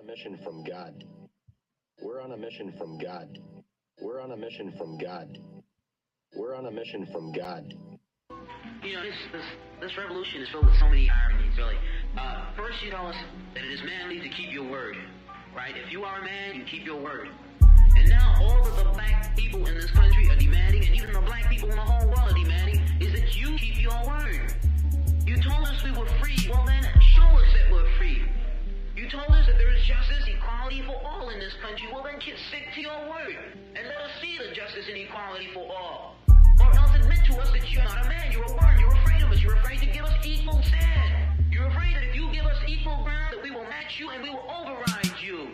A mission from God. We're on a mission from God. We're on a mission from God. We're on a mission from God. You know, this revolution is filled with so many ironies, really. First, you tell us that it is manly to keep your word, right? If you are a man, you keep your word. And now all of the black people in this country are demanding, and even the black people in the whole world are demanding, is that you keep your word. You told us we were free. Well, then show us that we're free. You told us that there is justice, equality for all in this country. Well, then stick to your word and let us see the justice and equality for all. Or else admit to us that you're not a man, you're a worm, you're afraid of us, you're afraid to give us equal stand. You're afraid that if you give us equal ground, that we will match you and we will override you.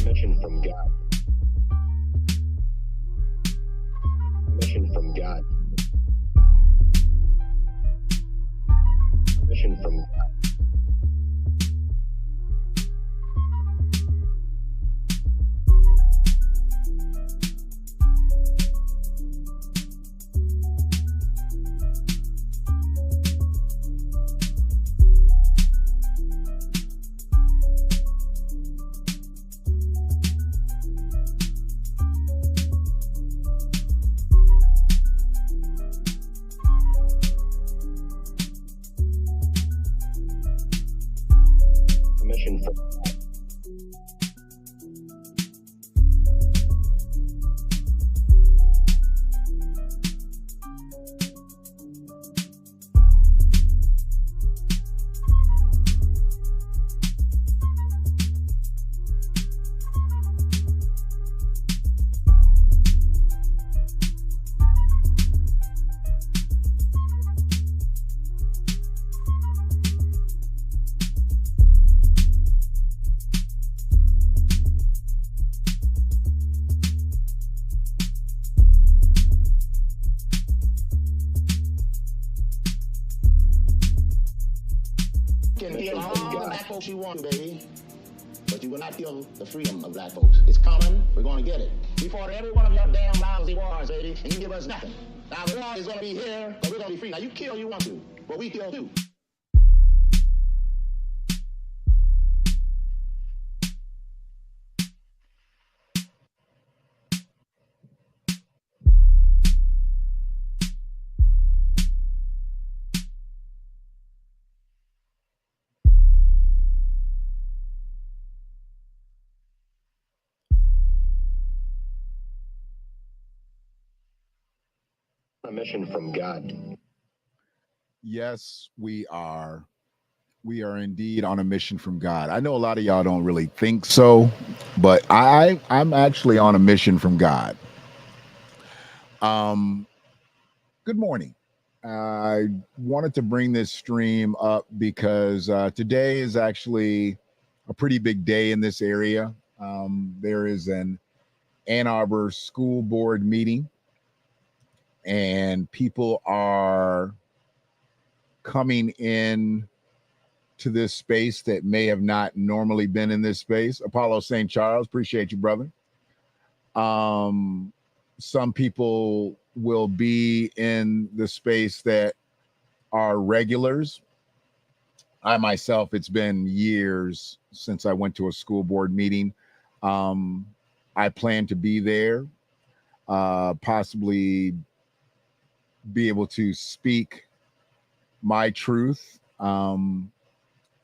Mission from God. Mission from God. Mission from God. Mission from God. You can kill all the black folks you want, baby, but you will not kill the freedom of black folks. It's coming. We're going to get it. We fought every one of your damn lousy wars, baby, and you give us nothing. Now the war is going to be here, but we're going to be free. Now you kill you want to, but we kill too. A mission from God. Yes, we are. We are indeed on a mission from God. I know a lot of y'all don't really think so, but I'm actually on a mission from God. Good morning. I wanted to bring this stream up because today is actually a pretty big day in this area. There is an Ann Arbor school board meeting, and people are coming in to this space that may have not normally been in this space. Apollo St. Charles, appreciate you, brother. Some people will be in the space that are regulars. I myself, it's been years since I went to a school board meeting. I plan to be there, possibly be able to speak my truth. Don't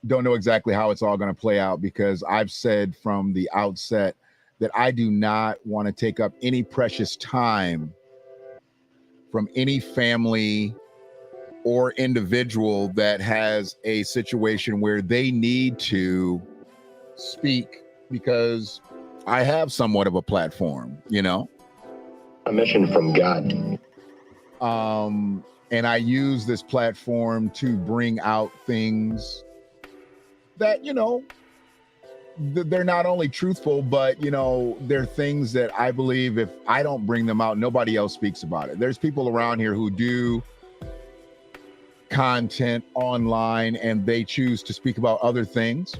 know exactly how it's all going to play out, because I've said from the outset that I do not want to take up any precious time from any family or individual that has a situation where they need to speak, because I have somewhat of a platform, you know. A mission from God. And I use this platform to bring out things that, you know, they're not only truthful, but, you know, they're things that I believe if I don't bring them out, nobody else speaks about it. There's people around here who do content online and they choose to speak about other things.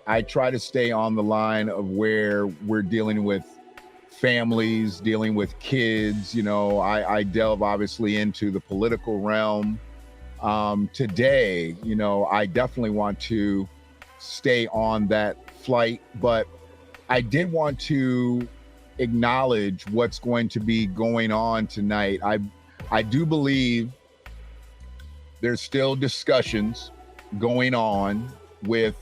I try to stay on the line of where we're dealing with families, dealing with kids. You know, I delve obviously into the political realm. Today, you know, I definitely want to stay on that flight, but I did want to acknowledge what's going to be going on tonight. I do believe there's still discussions going on with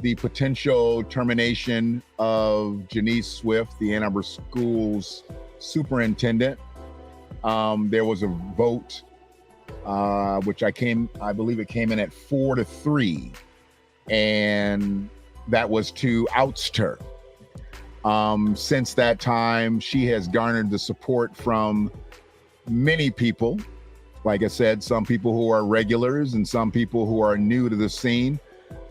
the potential termination of Janice Swift, the Ann Arbor Schools superintendent. There was a vote, which I believe it came in at 4-3, and that was to oust her. Since that time, she has garnered the support from many people. Like I said, some people who are regulars and some people who are new to the scene.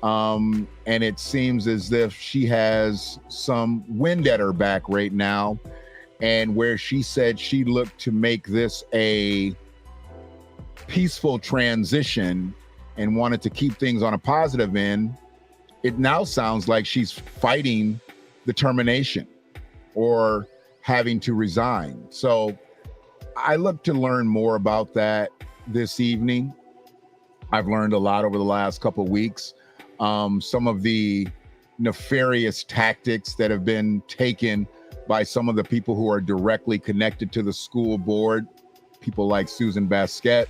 And it seems as if she has some wind at her back right now. And where she said she looked to make this a peaceful transition and wanted to keep things on a positive end, it now sounds like she's fighting the termination or having to resign. So I look to learn more about that this evening. I've learned a lot over the last couple of weeks. Some of the nefarious tactics that have been taken by some of the people who are directly connected to the school board, people like Susan Basquette,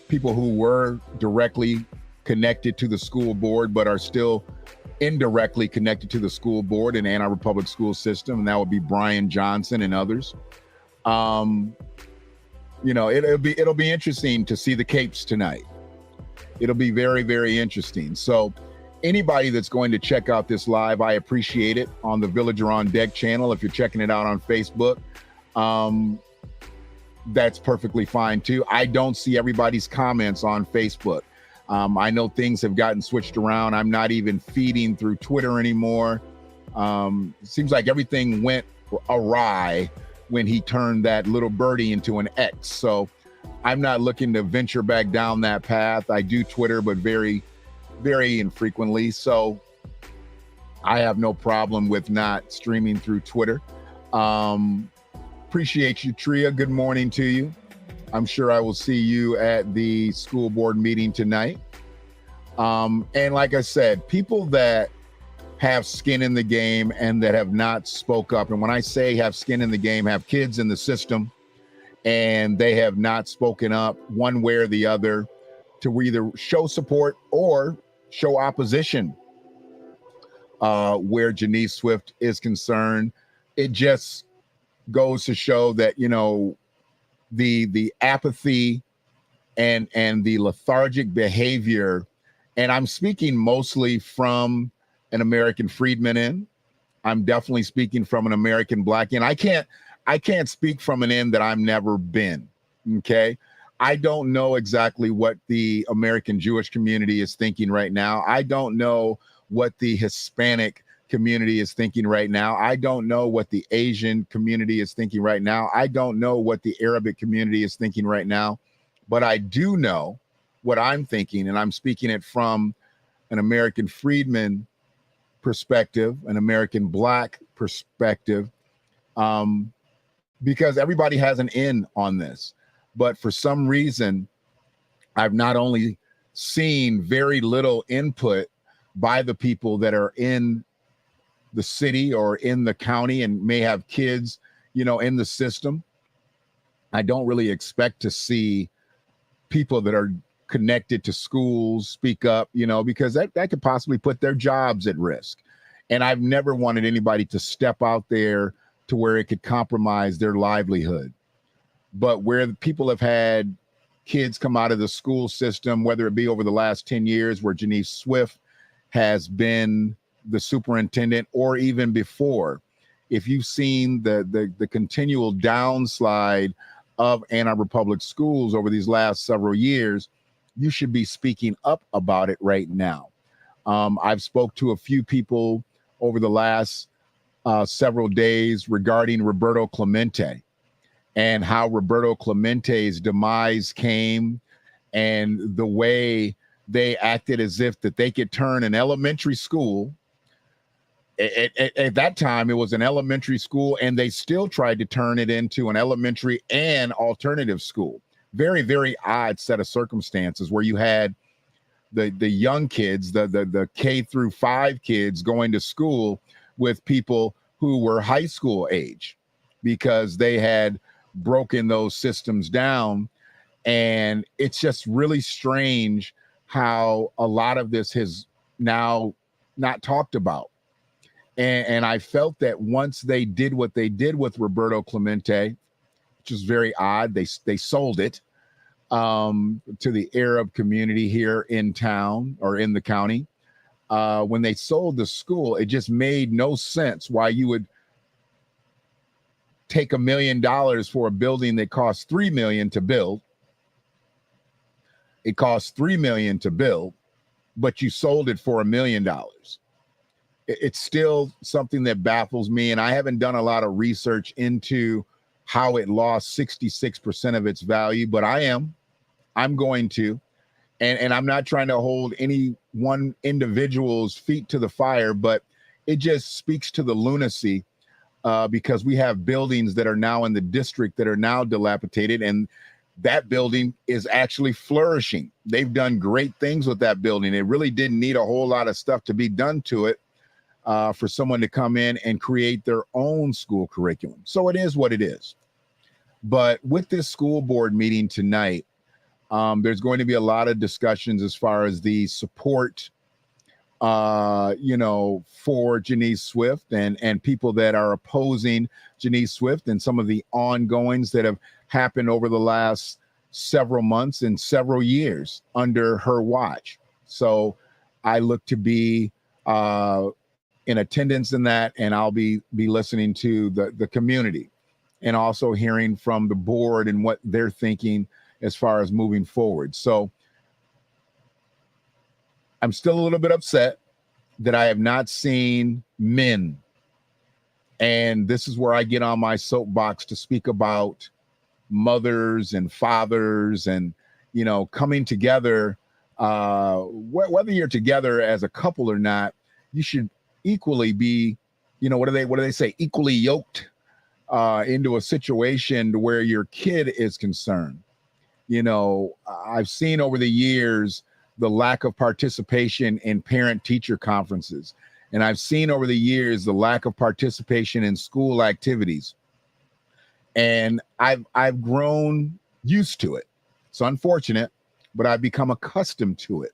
people who were directly connected to the school board but are still indirectly connected to the school board in Ann Arbor Public School System, and that would be Brian Johnson and others. You know, it'll be interesting to see the capes tonight. It'll be very, very interesting. So anybody that's going to check out this live, I appreciate it, on the Villager on Deck channel. If you're checking it out on Facebook, that's perfectly fine too. I don't see everybody's comments on Facebook. I know things have gotten switched around. I'm not even feeding through Twitter anymore. It seems like everything went awry when he turned that little birdie into an X. So I'm not looking to venture back down that path. I do Twitter, but very, very infrequently. So I have no problem with not streaming through Twitter. Appreciate you, Tria. Good morning to you. I'm sure I will see you at the school board meeting tonight. And like I said, people that have skin in the game and that have not spoke up. And when I say have skin in the game, have kids in the system, and they have not spoken up one way or the other to either show support or show opposition where Janice Swift is concerned. It just goes to show that, you know, the apathy and the lethargic behavior, and I'm speaking mostly from an American freedman end. I'm definitely speaking from an American black end. I can't speak from an end that I've never been. Okay. I don't know exactly what the American Jewish community is thinking right now. I don't know what the Hispanic community is thinking right now. I don't know what the Asian community is thinking right now. I don't know what the Arabic community is thinking right now. But I do know what I'm thinking, and I'm speaking it from an American freedman perspective, an American Black perspective, because everybody has an in on this. But for some reason, I've not only seen very little input by the people that are in the city or in the county and may have kids, in the system. I don't really expect to see people that are connected to schools speak up, because that could possibly put their jobs at risk. And I've never wanted anybody to step out there to where it could compromise their livelihood. But where people have had kids come out of the school system, whether it be over the last 10 years where Janice Swift has been the superintendent, or even before, if you've seen the continual downslide of Ann Arbor Public Schools over these last several years, you should be speaking up about it right now. I've spoke to a few people over the last several days regarding Roberto Clemente and how Roberto Clemente's demise came, and the way they acted as if that they could turn an elementary school. At that time, it was an elementary school, and they still tried to turn it into an elementary and alternative school. Very, very odd set of circumstances where you had the young kids, the K through 5 kids going to school with people who were high school age, because they had broken those systems down. And it's just really strange how a lot of this has now not talked about. And I felt that once they did what they did with Roberto Clemente, which is very odd, they sold it to the Arab community here in town or in the county. When they sold the school, it just made no sense why you would take $1 million for a building that costs $3 million to build. It costs $3 million to build, but you sold it for $1 million. It's still something that baffles me, and I haven't done a lot of research into how it lost 66% of its value, but I'm going to, and I'm not trying to hold any one individual's feet to the fire, but it just speaks to the lunacy, because we have buildings that are now in the district that are now dilapidated, and that building is actually flourishing. They've done great things with that building. It really didn't need a whole lot of stuff to be done to it for someone to come in and create their own school curriculum. So it is what it is. But with this school board meeting tonight, there's going to be a lot of discussions as far as the support, for Janice Swift and people that are opposing Janice Swift, and some of the ongoings that have happened over the last several months and several years under her watch. So I look to be in attendance in that, and I'll be listening to the community, and also hearing from the board and what they're thinking as far as moving forward. So I'm still a little bit upset that I have not seen men. And this is where I get on my soapbox to speak about mothers and fathers and, coming together. Whether you're together as a couple or not, you should equally be, what do they say? Equally yoked into a situation to where your kid is concerned. I've seen over the years the lack of participation in parent-teacher conferences. And I've seen over the years the lack of participation in school activities. And I've grown used to it. It's unfortunate, but I've become accustomed to it.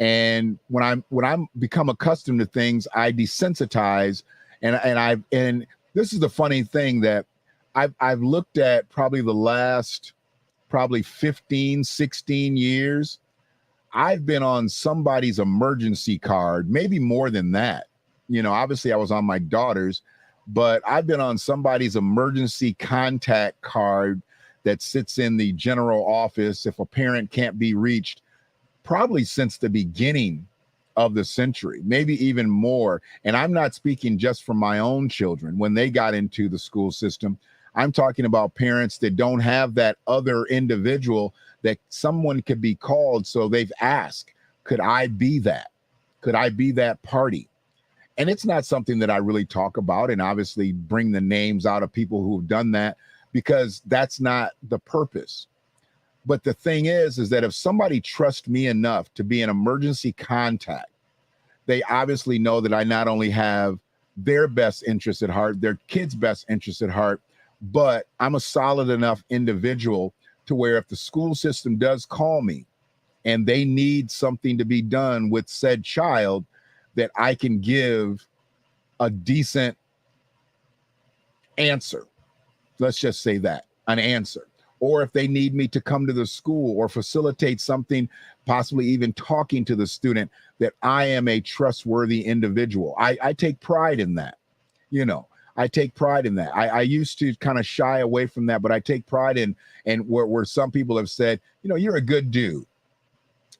And when I'm become accustomed to things, I desensitize. And this is the funny thing that I've looked at probably the last 15, 16 years. I've been on somebody's emergency card, maybe more than that. Obviously I was on my daughter's, but I've been on somebody's emergency contact card that sits in the general office if a parent can't be reached, probably since the beginning of the century, maybe even more. And I'm not speaking just for my own children. When they got into the school system, I'm talking about parents that don't have that other individual that someone could be called. So they've asked, could I be that? Could I be that party? And it's not something that I really talk about and obviously bring the names out of people who've done that, because that's not the purpose. But the thing is that if somebody trusts me enough to be an emergency contact, they obviously know that I not only have their best interest at heart, their kids' best interest at heart, but I'm a solid enough individual to where if the school system does call me and they need something to be done with said child, that I can give a decent answer. Let's just say that, an answer. Or if they need me to come to the school or facilitate something, possibly even talking to the student, that I am a trustworthy individual. I take pride in that. You know, I take pride in that. I used to kind of shy away from that, but I take pride in, and where some people have said, you know, you're a good dude.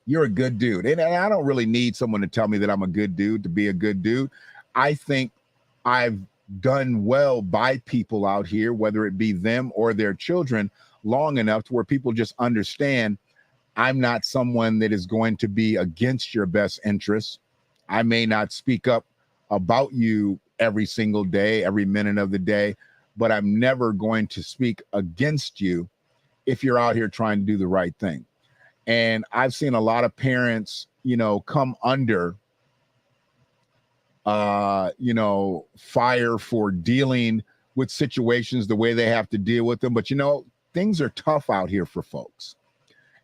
You're a good dude. And I don't really need someone to tell me that I'm a good dude to be a good dude. I think I've done well by people out here, whether it be them or their children, long enough to where people just understand I'm not someone that is going to be against your best interests. I may not speak up about you every single day, every minute of the day, but I'm never going to speak against you if you're out here trying to do the right thing. And I've seen a lot of parents, you know, come under, you know, fire for dealing with situations the way they have to deal with them. But, you know, things are tough out here for folks.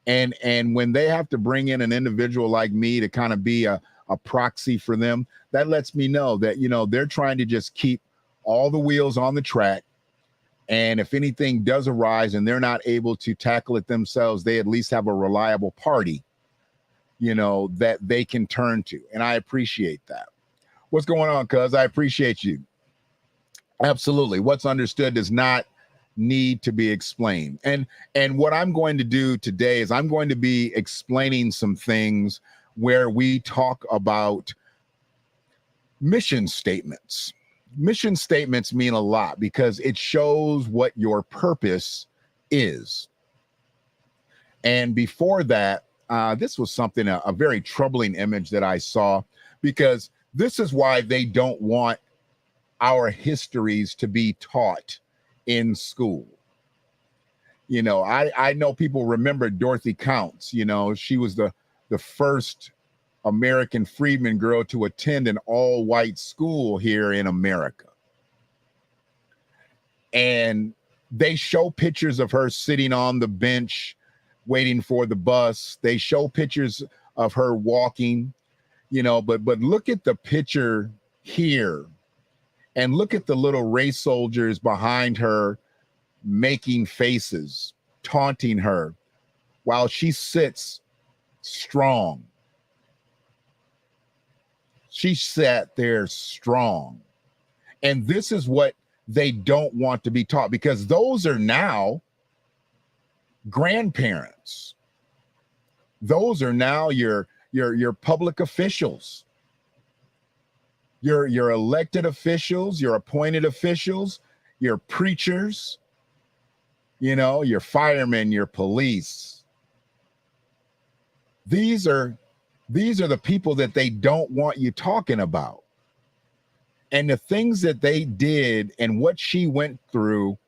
And when they have to bring in an individual like me to kind of be a proxy for them, that lets me know that, you know, they're trying to just keep all the wheels on the track. And if anything does arise and they're not able to tackle it themselves, they at least have a reliable party, you know, that they can turn to. And I appreciate that. What's going on, cuz? I appreciate you. Absolutely. What's understood does not need to be explained. And what I'm going to do today is I'm going to be explaining some things where we talk about mission statements. Mission statements mean a lot because it shows what your purpose is. And before that, this was something, a very troubling image that I saw, because this is why they don't want our histories to be taught in school. You know, I know people remember Dorothy Counts. You know, she was the first American freedman girl to attend an all-white school here in America. And they show pictures of her sitting on the bench waiting for the bus. They show pictures of her walking, you know, but look at the picture here and look at the little race soldiers behind her making faces, taunting her while she sits strong. She sat there strong. And this is what they don't want to be taught, because those are now grandparents. Those are now your public officials, your elected officials, your appointed officials, your preachers, you know, your firemen, your police. These are the people that they don't want you talking about. And the things that they did and what she went through,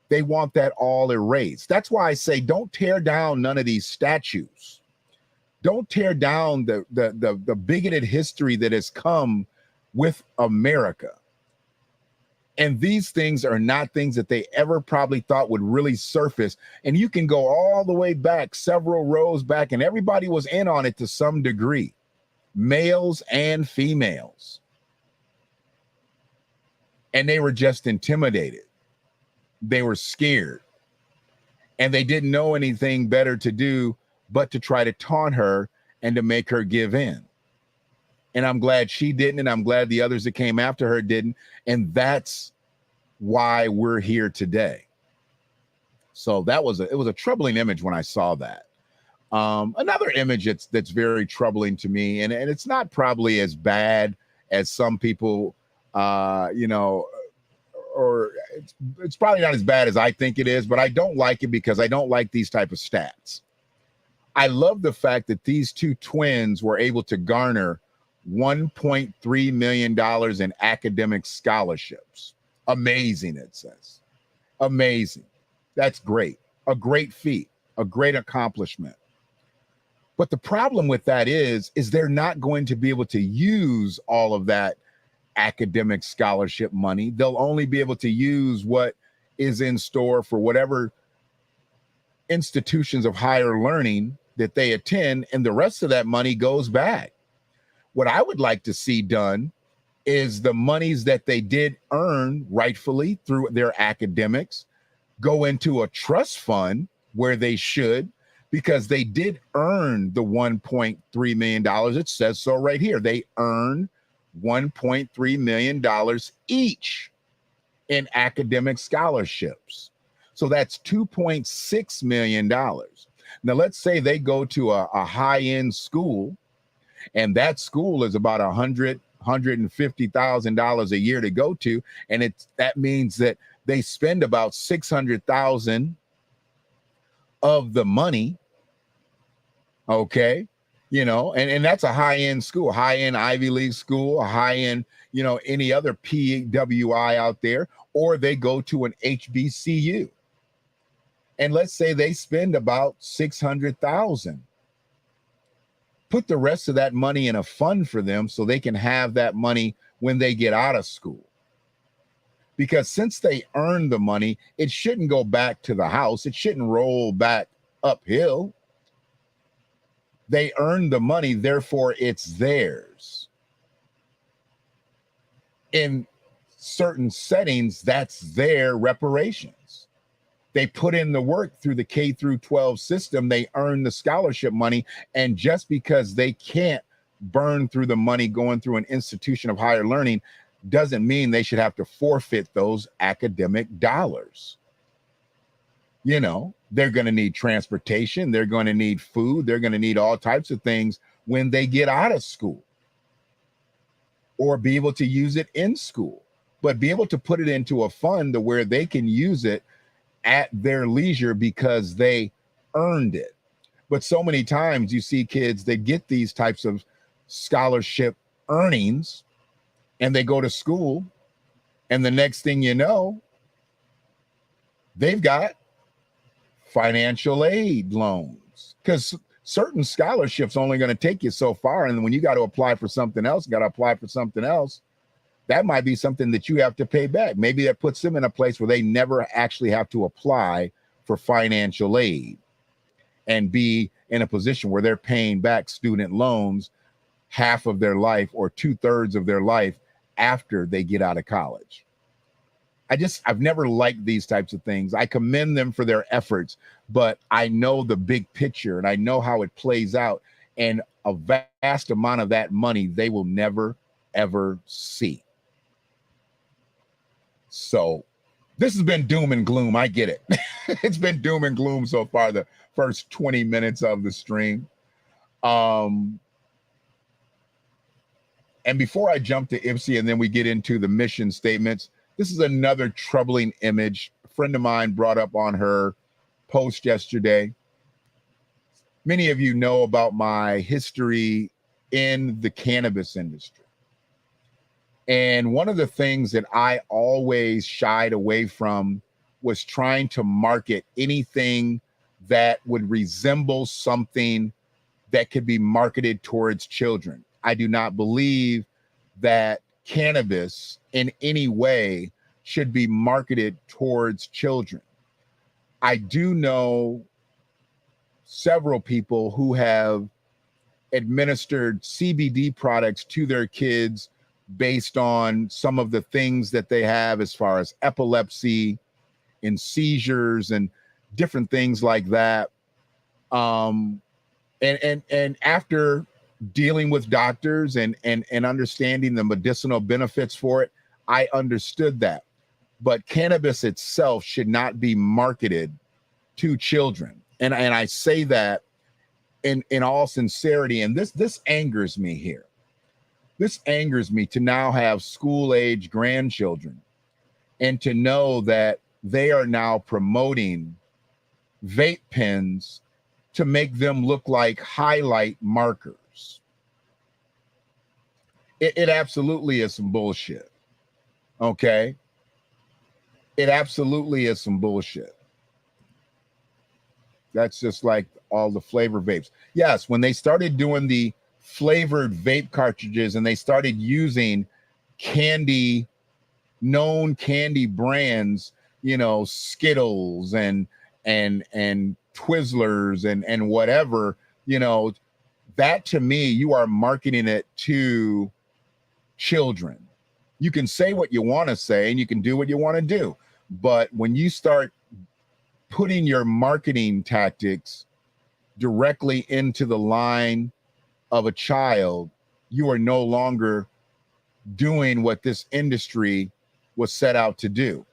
they want that all erased. That's why I say don't tear down none of these statues. Don't tear down the bigoted history that has come with America. And these things are not things that they ever probably thought would really surface. And you can go all the way back, several rows back, and everybody was in on it to some degree, males and females. And they were just intimidated. They were scared. And they didn't know anything better to do but to try to taunt her and to make her give in. And I'm glad she didn't, and I'm glad the others that came after her didn't. And that's why we're here today. So it was a troubling image when I saw that. Another image that's very troubling to me, and it's not probably as bad as some people, you know, or it's probably not as bad as I think it is, but I don't like it because I don't like these type of stats. I love the fact that these two twins were able to garner $1.3 million in academic scholarships. Amazing, it says. Amazing. That's great. A great feat, a great accomplishment. But the problem with that is they're not going to be able to use all of that academic scholarship money. They'll only be able to use what is in store for whatever institutions of higher learning that they attend, and the rest of that money goes back. What I would like to see done is the monies that they did earn rightfully through their academics go into a trust fund where they should, because they did earn the $1.3 million. It says so right here. They earned $1.3 million each in academic scholarships. So that's $2.6 million. Now, let's say they go to a high-end school, and that school is about $150,000 a year to go to, and that means that they spend about $600,000 of the money. Okay, and that's a high-end school, high-end Ivy League school, a high-end, any other PWI out there, or they go to an HBCU. And let's say they spend about $600,000. Put the rest of that money in a fund for them so they can have that money when they get out of school. Because since they earned the money, it shouldn't go back to the house. It shouldn't roll back uphill. They earned the money, therefore it's theirs. In certain settings, that's their reparations. They put in the work through the K through 12 system. They earn the scholarship money. And just because they can't burn through the money going through an institution of higher learning doesn't mean they should have to forfeit those academic dollars. They're going to need transportation. They're going to need food. They're going to need all types of things when they get out of school, or be able to use it in school, but be able to put it into a fund to where they can use it at their leisure because they earned it. But so many times you see kids that get these types of scholarship earnings and they go to school, and the next thing you know, they've got financial aid loans, because certain scholarships only going to take you so far. And when you got to apply for something else, that might be something that you have to pay back. Maybe that puts them in a place where they never actually have to apply for financial aid and be in a position where they're paying back student loans half of their life or 2/3 of their life after they get out of college. I've never liked these types of things. I commend them for their efforts, but I know the big picture and I know how it plays out. And a vast amount of that money they will never, ever see. So this has been doom and gloom. I get it. It's been doom and gloom so far, the first 20 minutes of the stream. And before I jump to IPSI and then we get into the mission statements, this is another troubling image a friend of mine brought up on her post yesterday. Many of you know about my history in the cannabis industry. And one of the things that I always shied away from was trying to market anything that would resemble something that could be marketed towards children. I do not believe that cannabis in any way should be marketed towards children. I do know several people who have administered CBD products to their kids based on some of the things that they have as far as epilepsy and seizures and different things like that. And after dealing with doctors and understanding the medicinal benefits for it, I understood that. But cannabis itself should not be marketed to children. And I say that in all sincerity. And this angers me here. This angers me to now have school-age grandchildren and to know that they are now promoting vape pens to make them look like highlight markers. It absolutely is some bullshit. Okay? It absolutely is some bullshit. That's just like all the flavor vapes. Yes, when they started doing the flavored vape cartridges and they started using known candy brands, you know, Skittles and Twizzlers and whatever, you know, that to me, you are marketing it to children. You can say what you want to say and you can do what you want to do. But when you start putting your marketing tactics directly into the line of a child, you are no longer doing what this industry was set out to do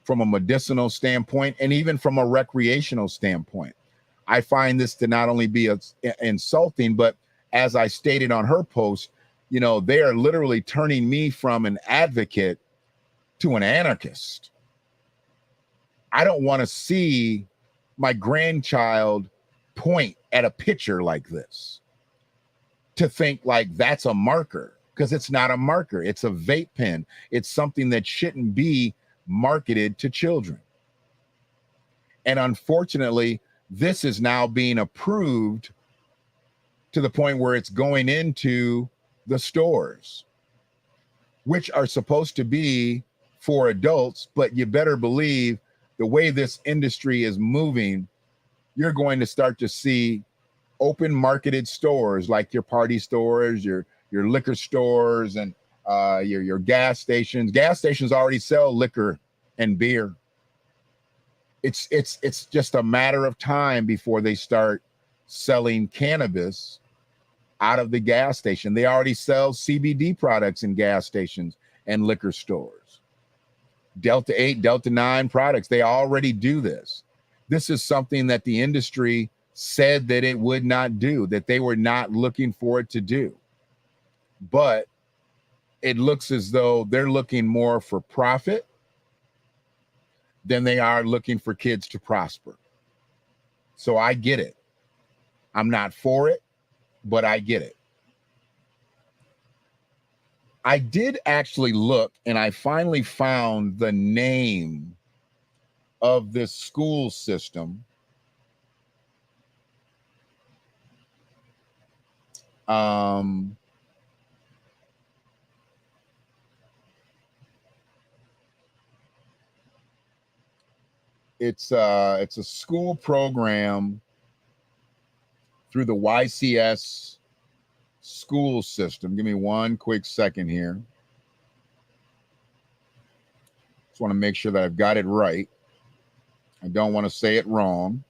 from a medicinal standpoint and even from a recreational standpoint. I find this to not only be insulting, but as I stated on her post, you know, they are literally turning me from an advocate to an anarchist. I don't want to see my grandchild point at a picture like this to think like that's a marker, because it's not a marker. It's a vape pen. It's something that shouldn't be marketed to children. And unfortunately, this is now being approved to the point where it's going into the stores, which are supposed to be for adults, but you better believe the way this industry is moving, you're going to start to see open marketed stores like your party stores, your liquor stores, and your gas stations. Gas stations already sell liquor and beer. It's just a matter of time before they start selling cannabis out of the gas station. They already sell CBD products in gas stations and liquor stores. Delta 8, Delta 9 products, they already do this. This is something that the industry said that it would not do, that they were not looking for it to do. But it looks as though they're looking more for profit than they are looking for kids to prosper. So I get it. I'm not for it, but I get it. I did actually look, and I finally found the name of this school system. It's a school program through the YCS school system. Give me one quick second here. Just want to make sure that I've got it right. I don't want to say it wrong.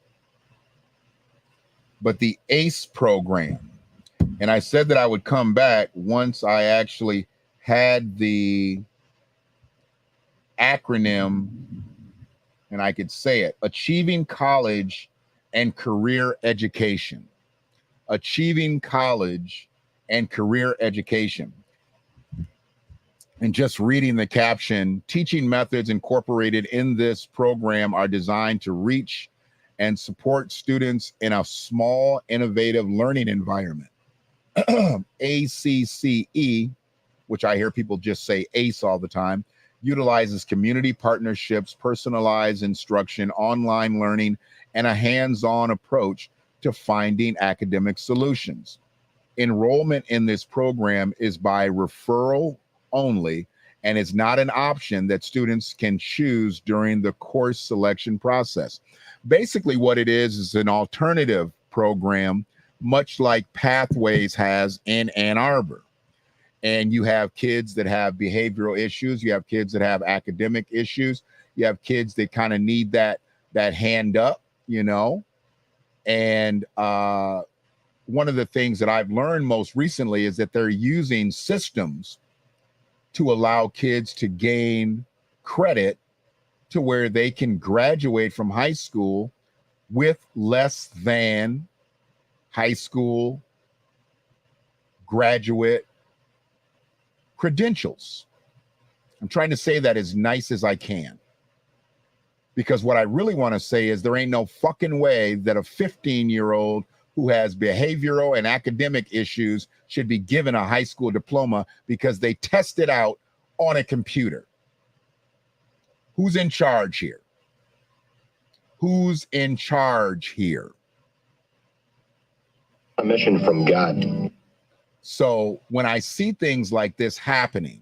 But the ACE program. And I said that I would come back once I actually had the acronym and I could say it. Achieving College and Career Education. Achieving College and Career Education. And just reading the caption, teaching methods incorporated in this program are designed to reach and support students in a small, innovative learning environment. ACCE, which I hear people just say ACE all the time, utilizes community partnerships, personalized instruction, online learning, and a hands-on approach to finding academic solutions. Enrollment in this program is by referral only and is not an option that students can choose during the course selection process. Basically, what it is an alternative program, much like Pathways has in Ann Arbor. And you have kids that have behavioral issues. You have kids that have academic issues. You have kids that kind of need that hand up, you know. And one of the things that I've learned most recently is that they're using systems to allow kids to gain credit to where they can graduate from high school with less than high school graduate credentials. I'm trying to say that as nice as I can. Because what I really want to say is there ain't no fucking way that a 15-year-old who has behavioral and academic issues should be given a high school diploma because they tested out on a computer. Who's in charge here? Who's in charge here? A mission from God. So when I see things like this happening,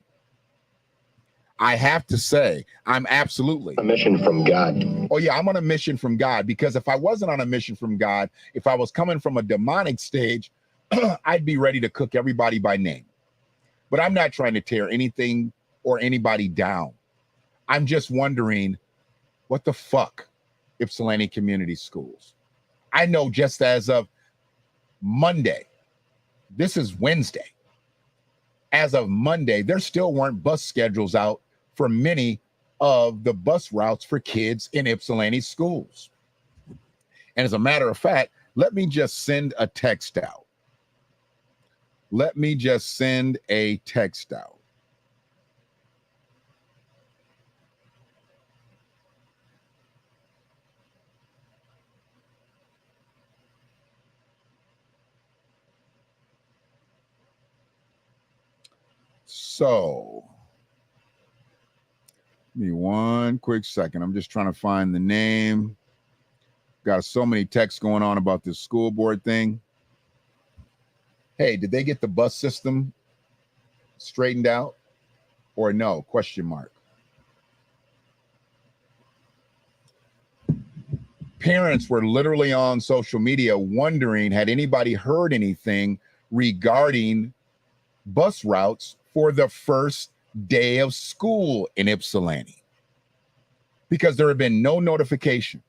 I have to say, I'm absolutely a mission from God. Oh yeah, I'm on a mission from God, because if I wasn't on a mission from God, if I was coming from a demonic stage, I'd be ready to cook everybody by name. But I'm not trying to tear anything or anybody down. I'm just wondering, what the fuck, Ypsilanti Community Schools? I know just as of Monday, this is Wednesday. As of Monday, there still weren't bus schedules out for many of the bus routes for kids in Ypsilanti schools. And as a matter of fact, let me just send a text out. Let me just send a text out. So, give me one quick second. I'm just trying to find the name. Got so many texts going on about this school board thing. Hey, did they get the bus system straightened out or no? Question mark. Parents were literally on social media wondering, had anybody heard anything regarding bus routes for the first day of school in Ypsilanti? Because there had been no notification.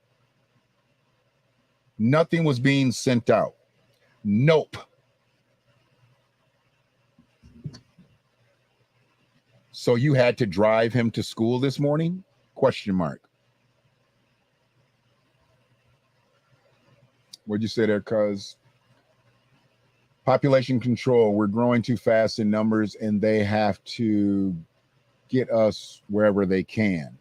Nothing was being sent out. Nope. So you had to drive him to school this morning? Question mark. What'd you say there, cuz? Population control. We're growing too fast in numbers and they have to get us wherever they can.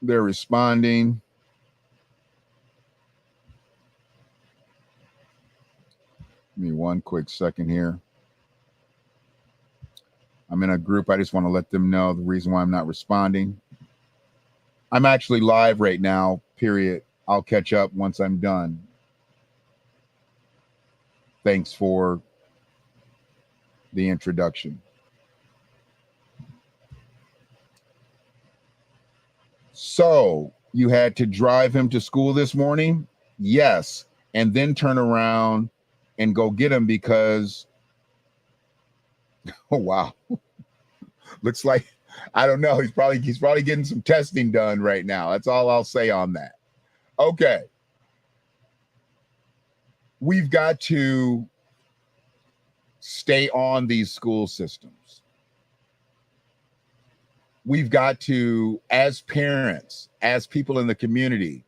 They're responding. Give me one quick second here. I'm in a group. I just want to let them know the reason why I'm not responding. I'm actually live right now, period. I'll catch up once I'm done. Thanks for the introduction. So you had to drive him to school this morning? Yes. And then turn around and go get him because, oh, wow. Looks like, I don't know. He's probably getting some testing done right now. That's all I'll say on that. Okay. We've got to stay on these school systems. We've got to, as parents, as people in the community,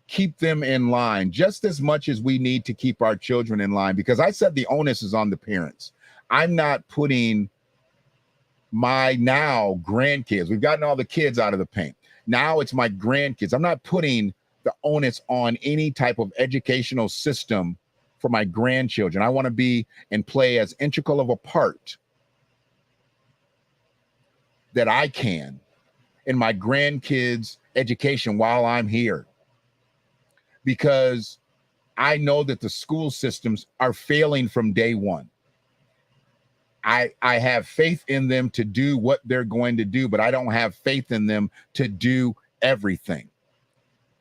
keep them in line just as much as we need to keep our children in line, because I said the onus is on the parents. I'm not putting my now grandkids, we've gotten all the kids out of the paint. Now it's my grandkids. I'm not putting the onus on any type of educational system for my grandchildren. I want to be and play as integral of a part that I can in my grandkids' education while I'm here. Because I know that the school systems are failing from day one. I have faith in them to do what they're going to do, but I don't have faith in them to do everything.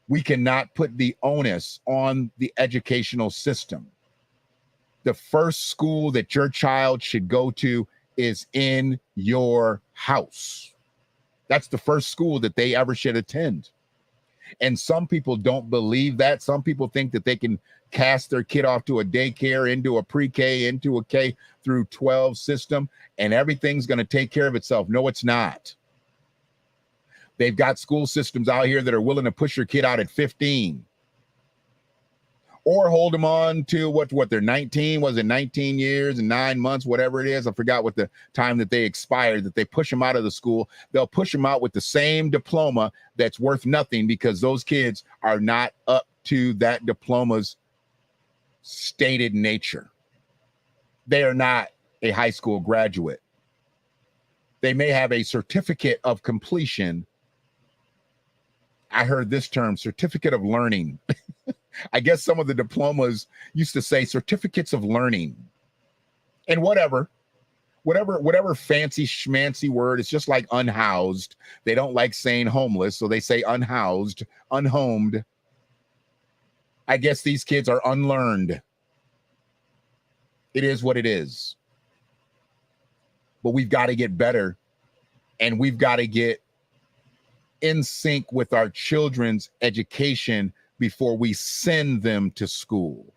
We cannot put the onus on the educational system. The first school that your child should go to is in your house. That's the first school that they ever should attend. And some people don't believe that. Some people think that they can cast their kid off to a daycare, into a pre-K, into a K through 12 system, and everything's going to take care of itself. No, it's not. They've got school systems out here that are willing to push your kid out at 15 or hold them on to what they're 19, was it 19 years and 9 months, whatever it is. I forgot what the time that they expired, that they push them out of the school. They'll push them out with the same diploma that's worth nothing because those kids are not up to that diploma's stated nature. They are not a high school graduate. They may have a certificate of completion. I heard this term, certificate of learning. I guess some of the diplomas used to say certificates of learning. And whatever fancy schmancy word, it's just like unhoused. They don't like saying homeless, so they say unhoused, unhomed. I guess these kids are unlearned. It is what it is. But we've got to get better, and we've got to get in sync with our children's education before we send them to school.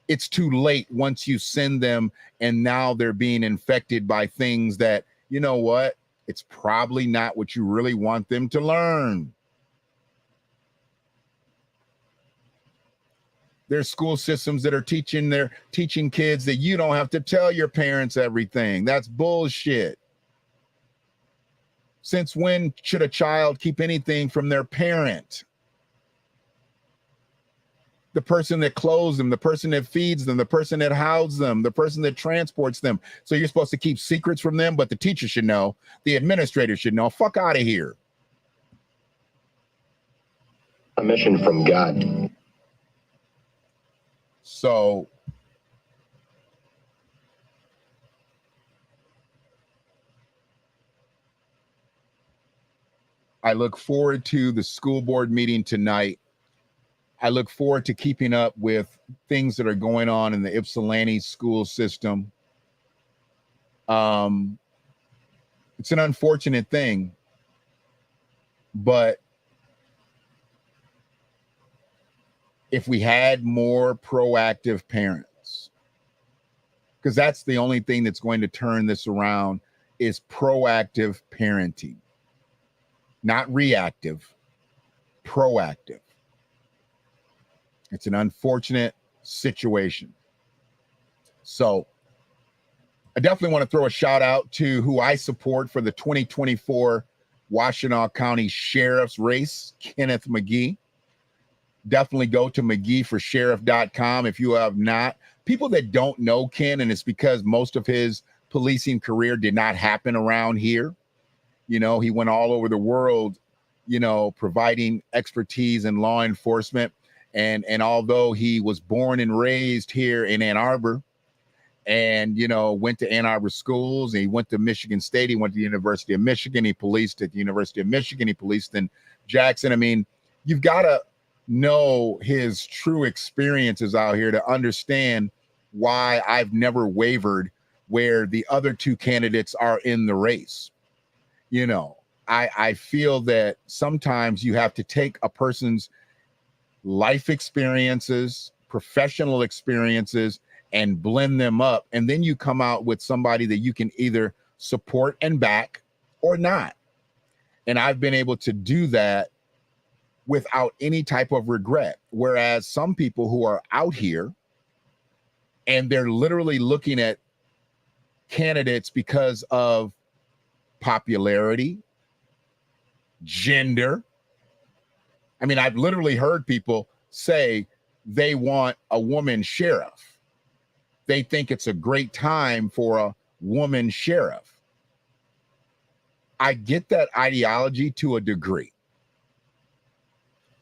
It's too late once you send them and now they're being infected by things that, you know what, it's probably not what you really want them to learn. There's school systems that are teaching kids that you don't have to tell your parents everything. That's bullshit. Since when should a child keep anything from their parent? The person that clothes them, the person that feeds them, the person that houses them, the person that transports them. So you're supposed to keep secrets from them, but the teacher should know, the administrator should know. Fuck out of here. A mission from God. So I look forward to the school board meeting tonight. I look forward to keeping up with things that are going on in the Ypsilanti school system. It's an unfortunate thing, but if we had more proactive parents, because that's the only thing that's going to turn this around, is proactive parenting. Not reactive, proactive. It's an unfortunate situation. So I definitely want to throw a shout out to who I support for the 2024 Washtenaw County Sheriff's race, Kenneth McGee. Definitely go to McGeeforSheriff.com if you have not. People that don't know Ken, and it's because most of his policing career did not happen around here. You know, he went all over the world, you know, providing expertise in law enforcement. And although he was born and raised here in Ann Arbor and, you know, went to Ann Arbor schools, and he went to Michigan State, he went to the University of Michigan, he policed at the University of Michigan, he policed in Jackson. I mean, you've got to know his true experiences out here to understand why I've never wavered where the other two candidates are in the race. You know, I feel that sometimes you have to take a person's life experiences, professional experiences, and blend them up. And then you come out with somebody that you can either support and back or not. And I've been able to do that without any type of regret. Whereas some people who are out here and they're literally looking at candidates because of popularity, gender. I mean, I've literally heard people say they want a woman sheriff. They think it's a great time for a woman sheriff. I get that ideology to a degree.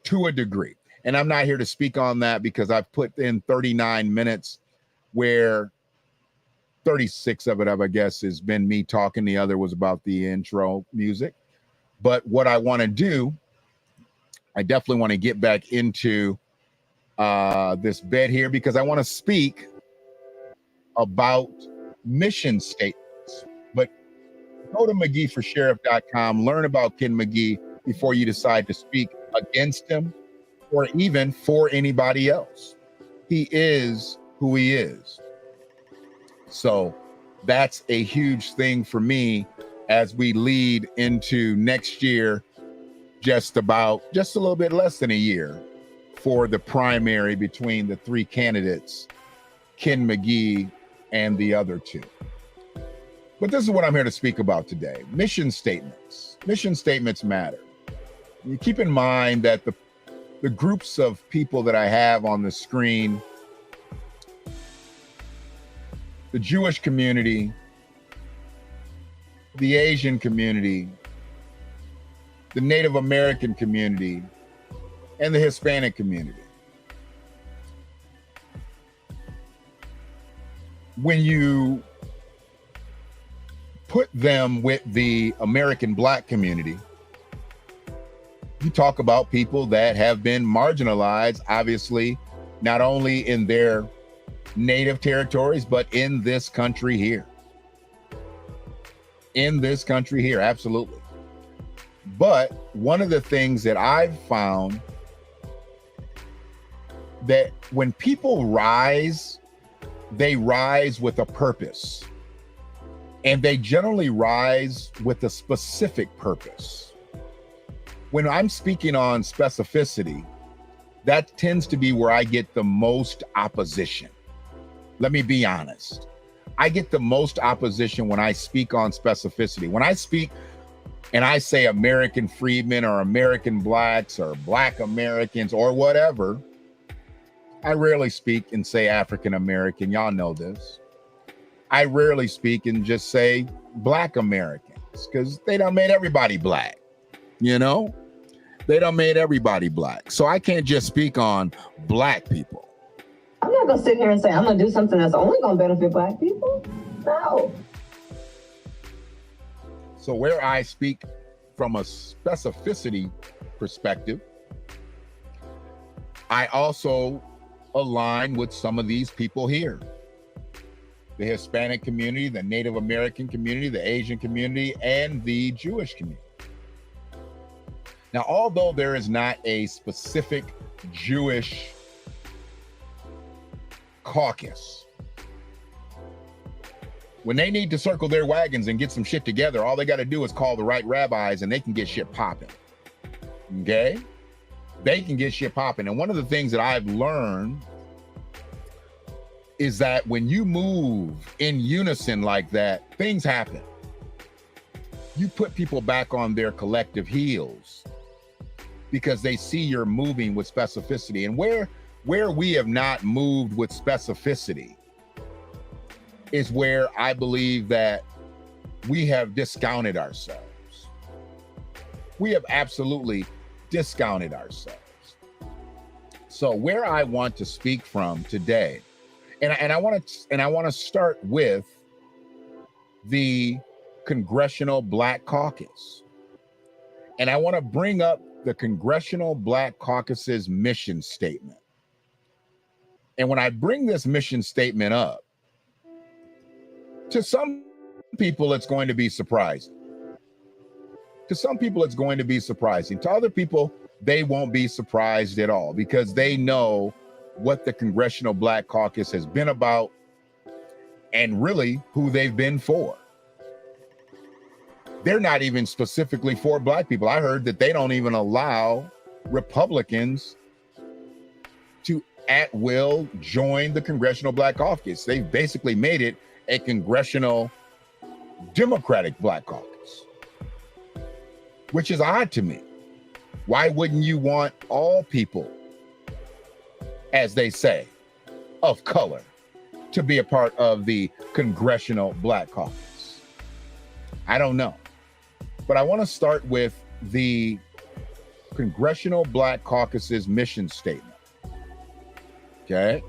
To a degree. And I'm not here to speak on that because I've put in 39 minutes where 36 of it, I guess, has been me talking. The other was about the intro music. But what I want to do, I definitely want to get back into this bed here because I want to speak about mission statements. But go to McGeeforSheriff.com, learn about Ken McGee before you decide to speak against him or even for anybody else. He is who he is. So that's a huge thing for me as we lead into next year, just a little bit less than a year for the primary between the three candidates, Ken McGee and the other two. But this is what I'm here to speak about today. Mission statements. Mission statements matter. You keep in mind that the groups of people that I have on the screen, the Jewish community, the Asian community, the Native American community, and the Hispanic community. When you put them with the American Black community, you talk about people that have been marginalized, obviously, not only in their native territories, but in this country here. In this country here, absolutely. But one of the things that I've found that when people rise, they rise with a purpose. And they generally rise with a specific purpose. When I'm speaking on specificity, that tends to be where I get the most opposition. Let me be honest. I get the most opposition when I speak on specificity. When I speak and I say American freedmen or American Blacks or Black Americans or whatever, I rarely speak and say African American. Y'all know this. I rarely speak and just say Black Americans because they done made everybody Black, you know? They done made everybody Black. So I can't just speak on Black people. I'm not gonna sit here and say I'm gonna do something that's only gonna benefit Black people. No. So where I speak from a specificity perspective, I also align with some of these people here. The Hispanic community, the Native American community, the Asian community, and the Jewish community. Now, although there is not a specific Jewish caucus, when they need to circle their wagons and get some shit together, all they got to do is call the right rabbis and they can get shit popping. Okay? They can get shit popping. And one of the things that I've learned is that when you move in unison like that, things happen. You put people back on their collective heels because they see you're moving with specificity. And where we have not moved with specificity is where I believe that we have discounted ourselves. We have absolutely discounted ourselves. So where I want to speak from today, and I want to start with the Congressional Black Caucus. And I want to bring up the Congressional Black Caucus's mission statement. And when I bring this mission statement up, to some people, it's going to be surprising. To some people, it's going to be surprising. To other people, they won't be surprised at all because they know what the Congressional Black Caucus has been about and really who they've been for. They're not even specifically for Black people. I heard that they don't even allow Republicans to at will join the Congressional Black Caucus. They've basically made it a Congressional Democratic Black Caucus, which is odd to me. Why wouldn't you want all people, as they say, of color, to be a part of the Congressional Black Caucus? I don't know. But I want to start with the Congressional Black Caucus's mission statement. Okay?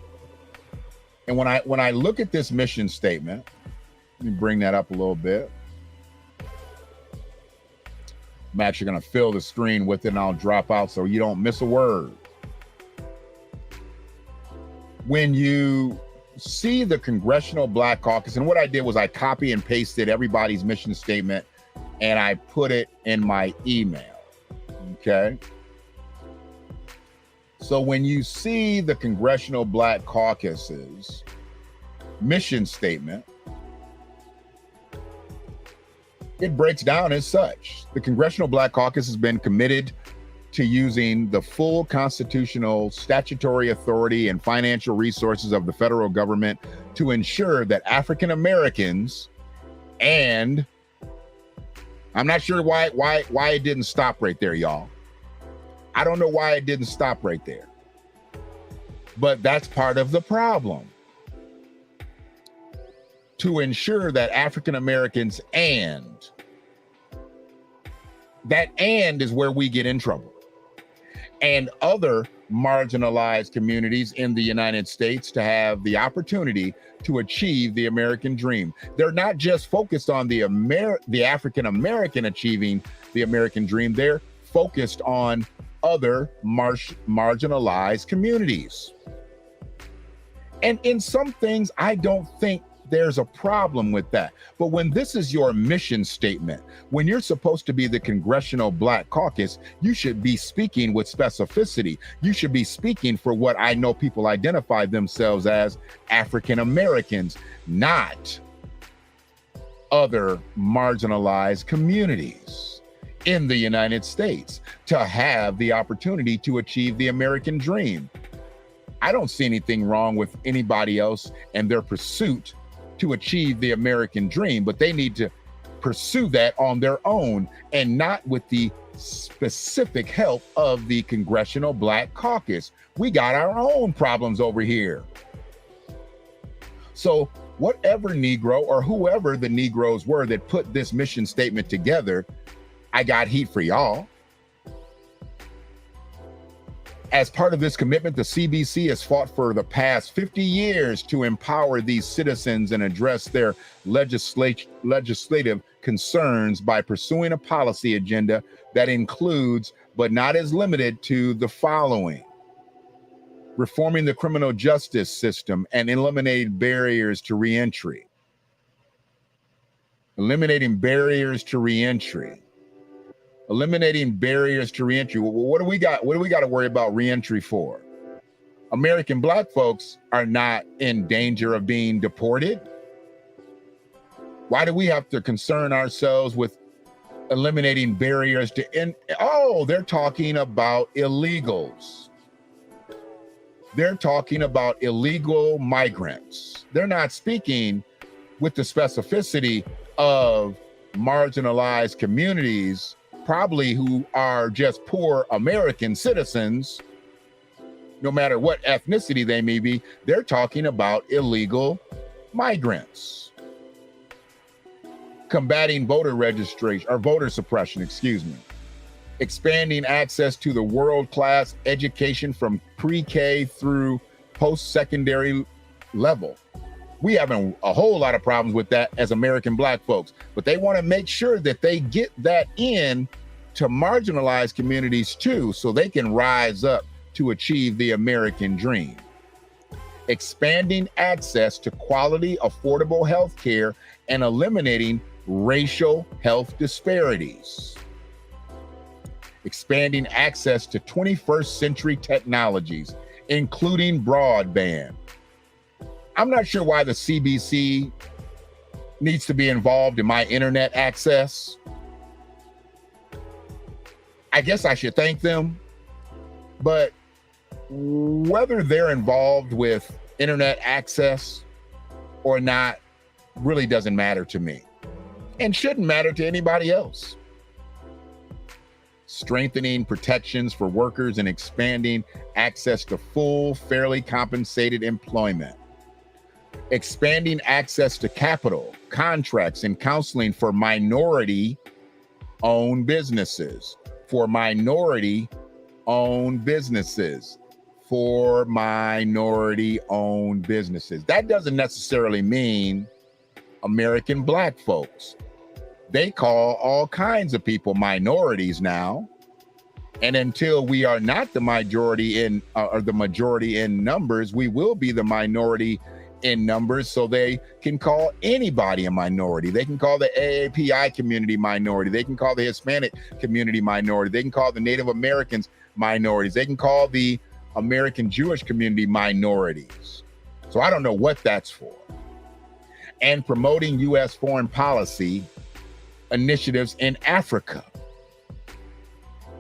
And when I look at this mission statement, let me bring that up a little bit. I'm actually going to fill the screen with it and I'll drop out so you don't miss a word. When you see the Congressional Black Caucus, and what I did was I copy and pasted everybody's mission statement and I put it in my email, okay? So when you see the Congressional Black Caucus's mission statement, It breaks down as such. The Congressional Black Caucus has been committed to using the full constitutional, statutory authority and financial resources of the federal government to ensure that African Americans, and I'm not sure why it didn't stop right there, y'all. I don't know why it didn't stop right there. But that's part of the problem. To ensure that African Americans and is where we get in trouble. And other marginalized communities in the United States to have the opportunity to achieve the American dream. They're not just focused on the African American achieving the American dream. They're focused on other marginalized communities. And in some things, I don't think there's a problem with that. But when this is your mission statement, when you're supposed to be the Congressional Black Caucus, you should be speaking with specificity. You should be speaking for what I know people identify themselves as, African Americans, not other marginalized communities in the United States to have the opportunity to achieve the American dream. I don't see anything wrong with anybody else and their pursuit to achieve the American dream, but they need to pursue that on their own and not with the specific help of the Congressional Black Caucus. We got our own problems over here. So whatever Negro or whoever the Negroes were that put this mission statement together, I got heat for y'all. As part of this commitment, the CBC has fought for the past 50 years to empower these citizens and address their legislative concerns by pursuing a policy agenda that includes, but not is limited to, the following: reforming the criminal justice system and eliminating barriers to reentry. Eliminating barriers to reentry. Eliminating barriers to reentry. Well, what do we got? What do we got to worry about reentry for? American Black folks are not in danger of being deported. Why do we have to concern ourselves with eliminating barriers to oh, they're talking about illegals. They're talking about illegal migrants. They're not speaking with the specificity of marginalized communities, probably who are just poor American citizens, no matter what ethnicity they may be. They're talking about illegal migrants. Combating voter registration or voter suppression, expanding access to the world-class education from pre-K through post-secondary level. We have a whole lot of problems with that as American Black folks, but they want to make sure that they get that in to marginalized communities too, so they can rise up to achieve the American dream. Expanding access to quality, affordable health care and eliminating racial health disparities. Expanding access to 21st century technologies, including broadband. I'm not sure why the CBC needs to be involved in my internet access. I guess I should thank them, but whether they're involved with internet access or not really doesn't matter to me and shouldn't matter to anybody else. Strengthening protections for workers and expanding access to full, fairly compensated employment. Expanding access to capital, contracts, and counseling for minority-owned businesses. For minority-owned businesses. For minority-owned businesses. That doesn't necessarily mean American Black folks. They call all kinds of people minorities now. And until we are not the majority in or the majority in numbers, we will be the minority in numbers, so they can call anybody a minority. They can call the AAPI community minority. They can call the Hispanic community minority. They can call the Native Americans minorities. They can call the American Jewish community minorities. So I don't know what that's for. And promoting U.S. foreign policy initiatives in Africa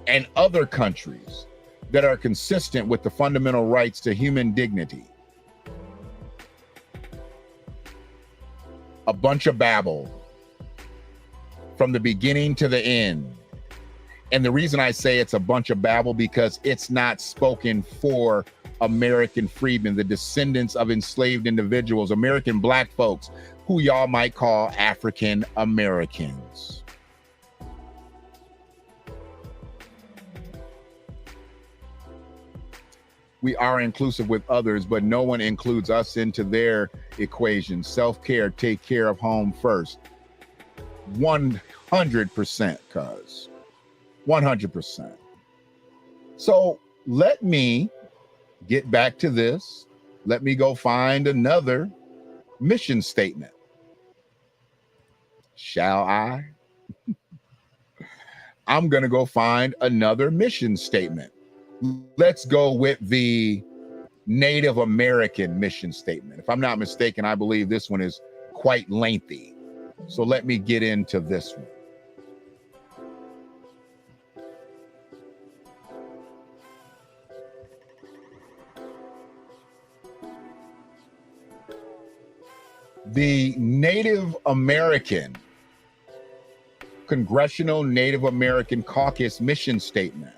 and other countries that are consistent with the fundamental rights to human dignity. A bunch of babble from the beginning to the end. And the reason I say it's a bunch of babble because it's not spoken for American freedmen, the descendants of enslaved individuals, American Black folks, who y'all might call African Americans. We are inclusive with others, but no one includes us into their equation. Self-care, take care of home first. 100%, cuz. 100%. So let me get back to this. Let me go find another mission statement. Shall I? I'm going to go find another mission statement. Let's go with the Native American mission statement. If I'm not mistaken, I believe this one is quite lengthy. So let me get into this one. The Native American Congressional Native American Caucus mission statement.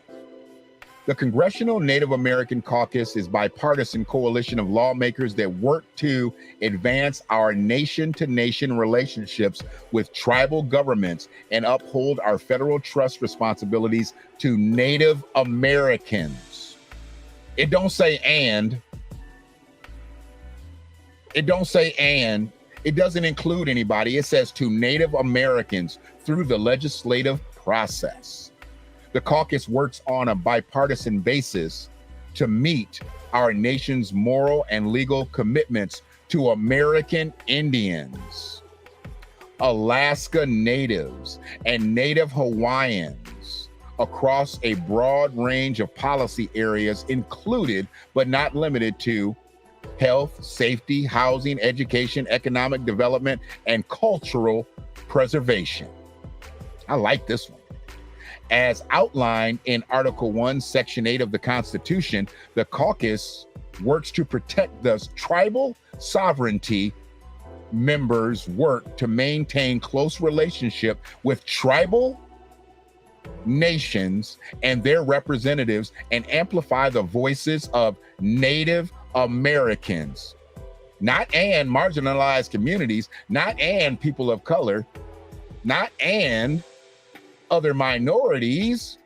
The Congressional Native American Caucus is a bipartisan coalition of lawmakers that work to advance our nation-to-nation relationships with tribal governments and uphold our federal trust responsibilities to Native Americans. It don't say and. It don't say and. It doesn't include anybody. It says to Native Americans through the legislative process. The caucus works on a bipartisan basis to meet our nation's moral and legal commitments to American Indians, Alaska Natives, and Native Hawaiians across a broad range of policy areas, included but not limited to health, safety, housing, education, economic development, and cultural preservation. I like this one. As outlined in Article 1, Section 8 of the Constitution, the caucus works to protect the tribal sovereignty. Members work to maintain close relationship with tribal nations and their representatives and amplify the voices of Native Americans, not and marginalized communities, not and people of color, not and other minorities.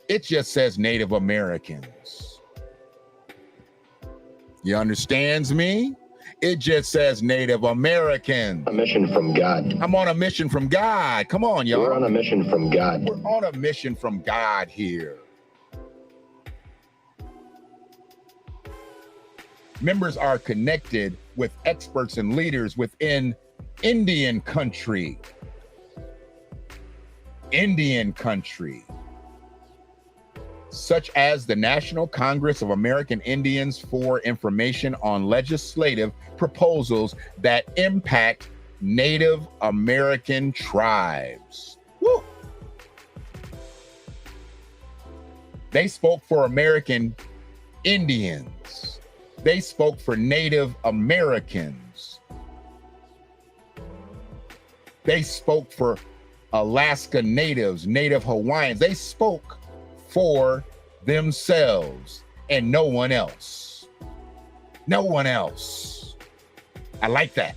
It just says Native Americans. You understands me? It just says Native Americans. A mission from God. I'm on a mission from God. Come on, y'all. We're on a mission from God. We're on a mission from God here. Members are connected with experts and leaders within Indian country. Indian country, such as the National Congress of American Indians, for information on legislative proposals that impact Native American tribes. Woo! They spoke for American Indians. They spoke for Native Americans. They spoke for Alaska Natives, Native Hawaiians. They spoke for themselves and no one else. No one else. I like that.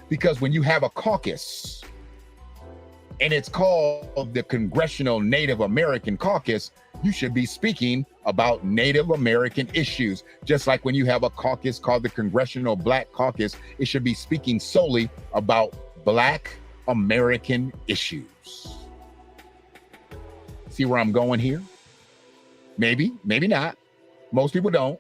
Because when you have a caucus and it's called the Congressional Native American Caucus, you should be speaking about Native American issues. Just like when you have a caucus called the Congressional Black Caucus, it should be speaking solely about Black American issues. See where I'm going here? Maybe, maybe not. Most people don't.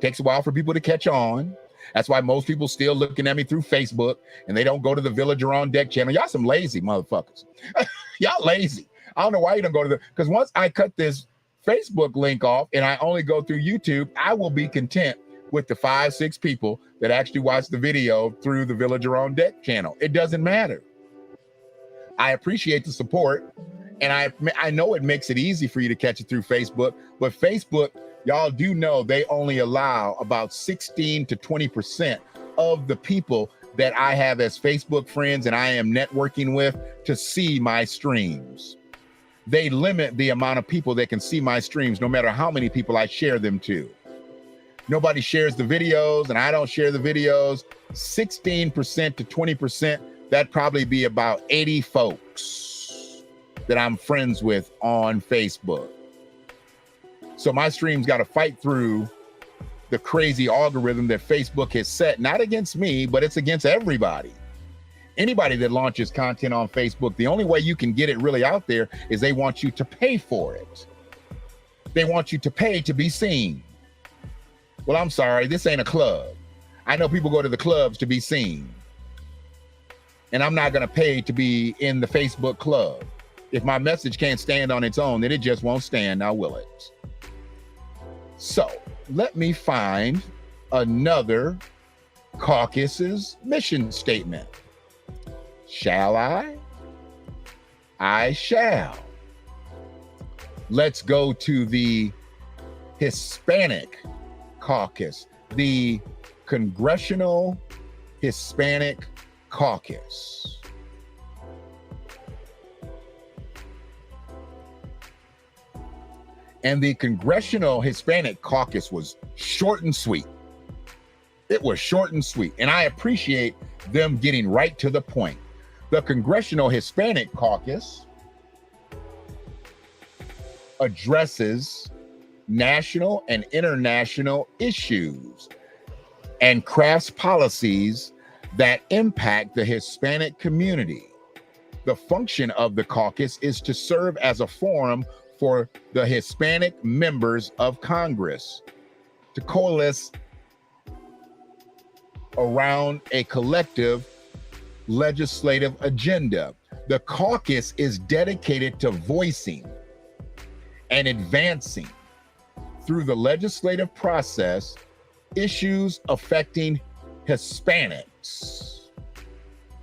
Takes a while for people to catch on. That's why most people still looking at me through Facebook and they don't go to the Villager on Deck channel. Y'all some lazy motherfuckers. Y'all lazy. I don't know why you don't go to because once I cut this Facebook link off and I only go through YouTube, I will be content with the 5-6 people that actually watch the video through the Villager on Deck channel. It doesn't matter. I appreciate the support. And I know it makes it easy for you to catch it through Facebook, but Facebook, y'all do know they only allow about 16 to 20% of the people that I have as Facebook friends and I am networking with to see my streams. They limit the amount of people that can see my streams, no matter how many people I share them to. Nobody shares the videos and I don't share the videos. 16% to 20%, that'd probably be about 80 folks that I'm friends with on Facebook. So my streams got to fight through the crazy algorithm that Facebook has set, not against me, but it's against everybody. Anybody that launches content on Facebook, the only way you can get it really out there is they want you to pay for it. They want you to pay to be seen. Well, I'm sorry, this ain't a club. I know people go to the clubs to be seen. And I'm not gonna pay to be in the Facebook club. If my message can't stand on its own, then it just won't stand, now will it? So let me find another caucus's mission statement. Shall I? I shall. Let's go to the Hispanic Caucus, the Congressional Hispanic Caucus. And the Congressional Hispanic Caucus was short and sweet. It was short and sweet. And I appreciate them getting right to the point. The Congressional Hispanic Caucus addresses national and international issues and crafts policies that impact the Hispanic community. The function of the caucus is to serve as a forum for the Hispanic members of Congress to coalesce around a collective legislative agenda. The caucus is dedicated to voicing and advancing through the legislative process issues affecting Hispanics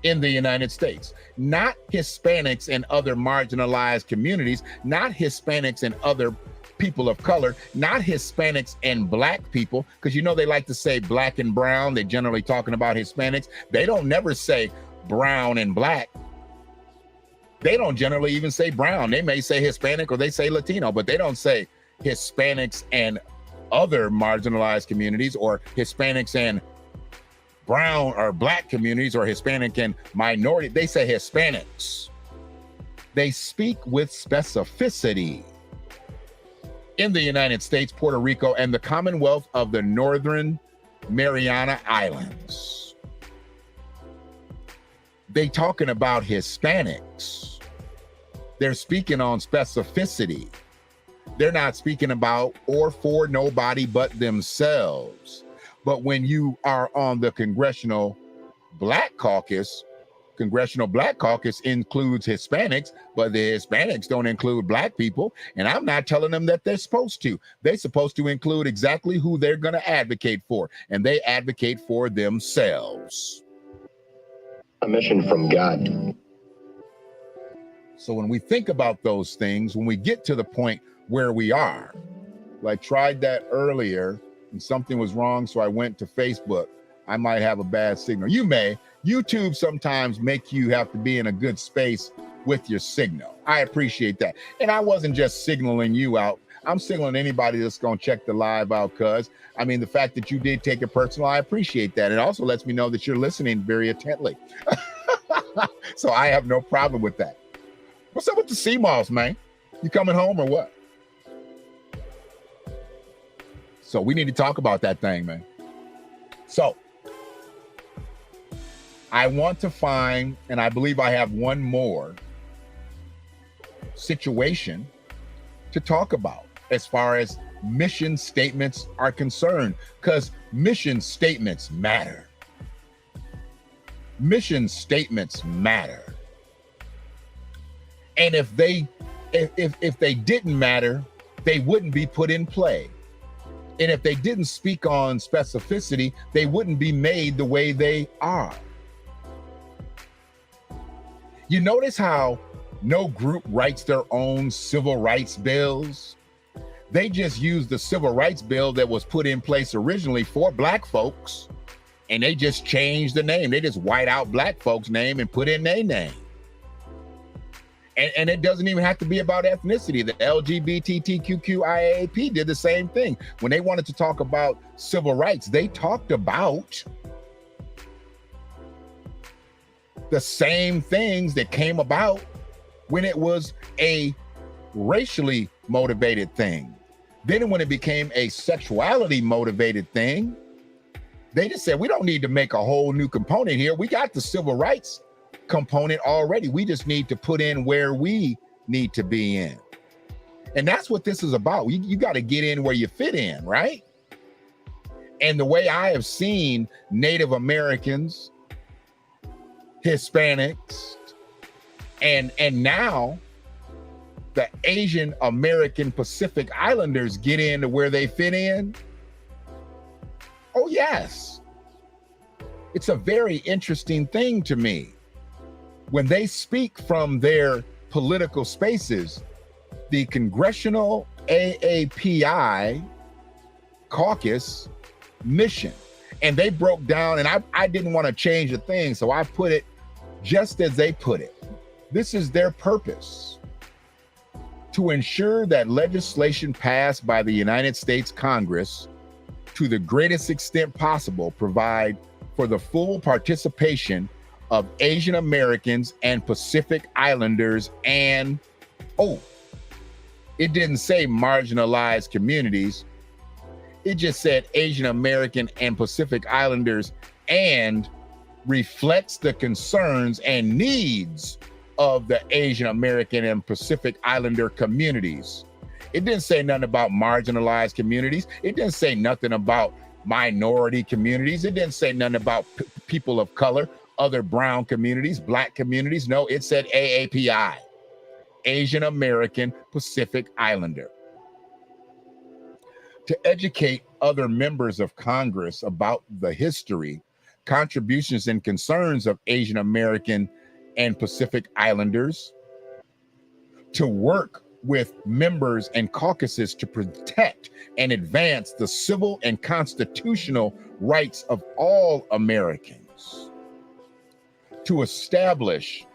in the United States, not Hispanics and other marginalized communities, not Hispanics and other people of color, not Hispanics and Black people, because you know they like to say Black and brown. They're generally talking about Hispanics. They don't never say brown and Black. They don't generally even say brown. They may say Hispanic or they say Latino, but they don't say Hispanics and other marginalized communities or Hispanics and brown or Black communities or Hispanic and minority. They say Hispanics. They speak with specificity. In the United States, Puerto Rico, and the Commonwealth of the Northern Mariana Islands. They talking about Hispanics. They're speaking on specificity. They're not speaking about or for nobody but themselves. But when you are on the Congressional Black Caucus includes Hispanics, but the Hispanics don't include Black people. And I'm not telling them that they're supposed to. They're supposed to include exactly who they're going to advocate for. And they advocate for themselves. A mission from God. So when we think about those things, when we get to the point where we are, like tried that earlier and something was wrong, so I went to Facebook, I might have a bad signal. You may. YouTube sometimes make you have to be in a good space with your signal. I appreciate that. And I wasn't just signaling you out. I'm signaling anybody that's going to check the live out, cuz I mean, the fact that you did take it personal, I appreciate that. It also lets me know that you're listening very intently. So I have no problem with that. What's up with the sea moss, man? You coming home or what? So we need to talk about that thing, man. So I want to find, and I believe I have one more situation to talk about as far as mission statements are concerned, because mission statements matter. Mission statements matter. And if they didn't matter, they wouldn't be put in play. And if they didn't speak on specificity, they wouldn't be made the way they are. You notice how no group writes their own civil rights bills? They just use the civil rights bill that was put in place originally for black folks, and they just change the name. They just white out black folks' name and put in their name. And it doesn't even have to be about ethnicity. The LGBTQIAP did the same thing. When they wanted to talk about civil rights, they talked about the same things that came about when it was a racially motivated thing. Then when it became a sexuality motivated thing, they just said, we don't need to make a whole new component here. We got the civil rights component already. We just need to put in where we need to be in. And that's what this is about. You got to get in where you fit in, right? And the way I have seen Native Americans, Hispanics, and now the Asian American Pacific Islanders get into where they fit in. Oh, yes. It's a very interesting thing to me. When they speak from their political spaces, the Congressional AAPI caucus mission, and they broke down, and I didn't want to change a thing, so I put it just as they put it. This is their purpose: to ensure that legislation passed by the United States Congress, to the greatest extent possible, provide for the full participation of Asian Americans and Pacific Islanders and, it didn't say marginalized communities. It just said Asian American and Pacific Islanders, and reflects the concerns and needs of the Asian American and Pacific Islander communities. It didn't say nothing about marginalized communities. It didn't say nothing about minority communities. It didn't say nothing about people of color, other brown communities, black communities. No, it said AAPI, Asian American Pacific Islander. To educate other members of Congress about the history, contributions, and concerns of Asian American and Pacific Islanders, to work with members and caucuses to protect and advance the civil and constitutional rights of all Americans, to establish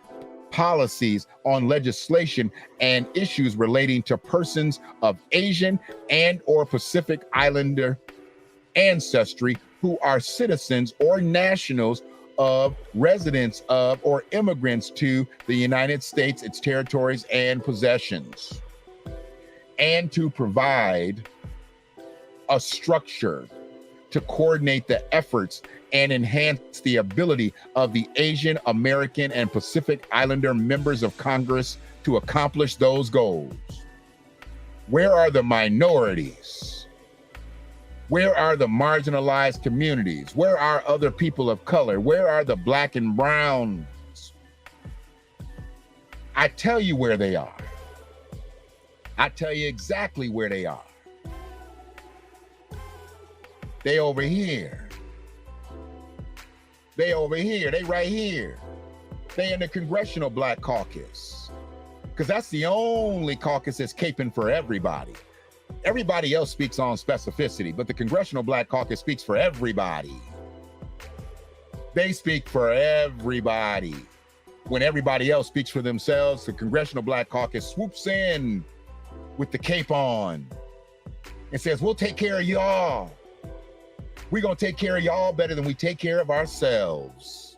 policies on legislation and issues relating to persons of Asian and or Pacific Islander ancestry who are citizens or nationals of, residents of, or immigrants to the United States, its territories and possessions, and to provide a structure to coordinate the efforts and enhance the ability of the Asian American and Pacific Islander members of Congress to accomplish those goals. Where are the minorities? Where are the marginalized communities? Where are other people of color? Where are the black and browns? I tell you where they are. I tell you exactly where they are. They over here. They over here. They right here. They in the Congressional Black Caucus. Because that's the only caucus that's caping for everybody. Everybody else speaks on specificity, but the Congressional Black Caucus speaks for everybody. They speak for everybody. When everybody else speaks for themselves, the Congressional Black Caucus swoops in with the cape on and says, we'll take care of y'all. We're going to take care of y'all better than we take care of ourselves.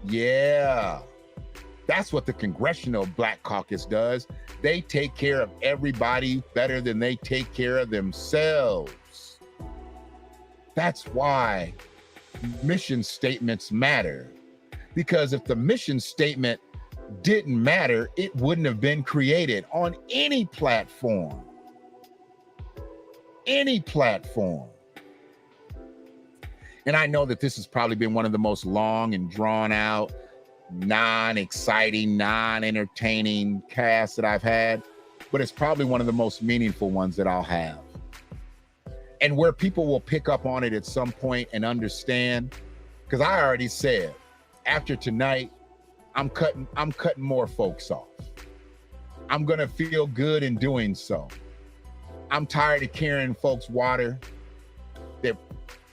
Yeah. That's what the Congressional Black Caucus does. They take care of everybody better than they take care of themselves. That's why mission statements matter. Because if the mission statement didn't matter, it wouldn't have been created on any platform. Any platform. And I know that this has probably been one of the most long and drawn out, non-exciting, non-entertaining casts that I've had, but it's probably one of the most meaningful ones that I'll have. And where people will pick up on it at some point and understand, because I already said, after tonight, I'm cutting more folks off. I'm going to feel good in doing so. I'm tired of carrying folks water that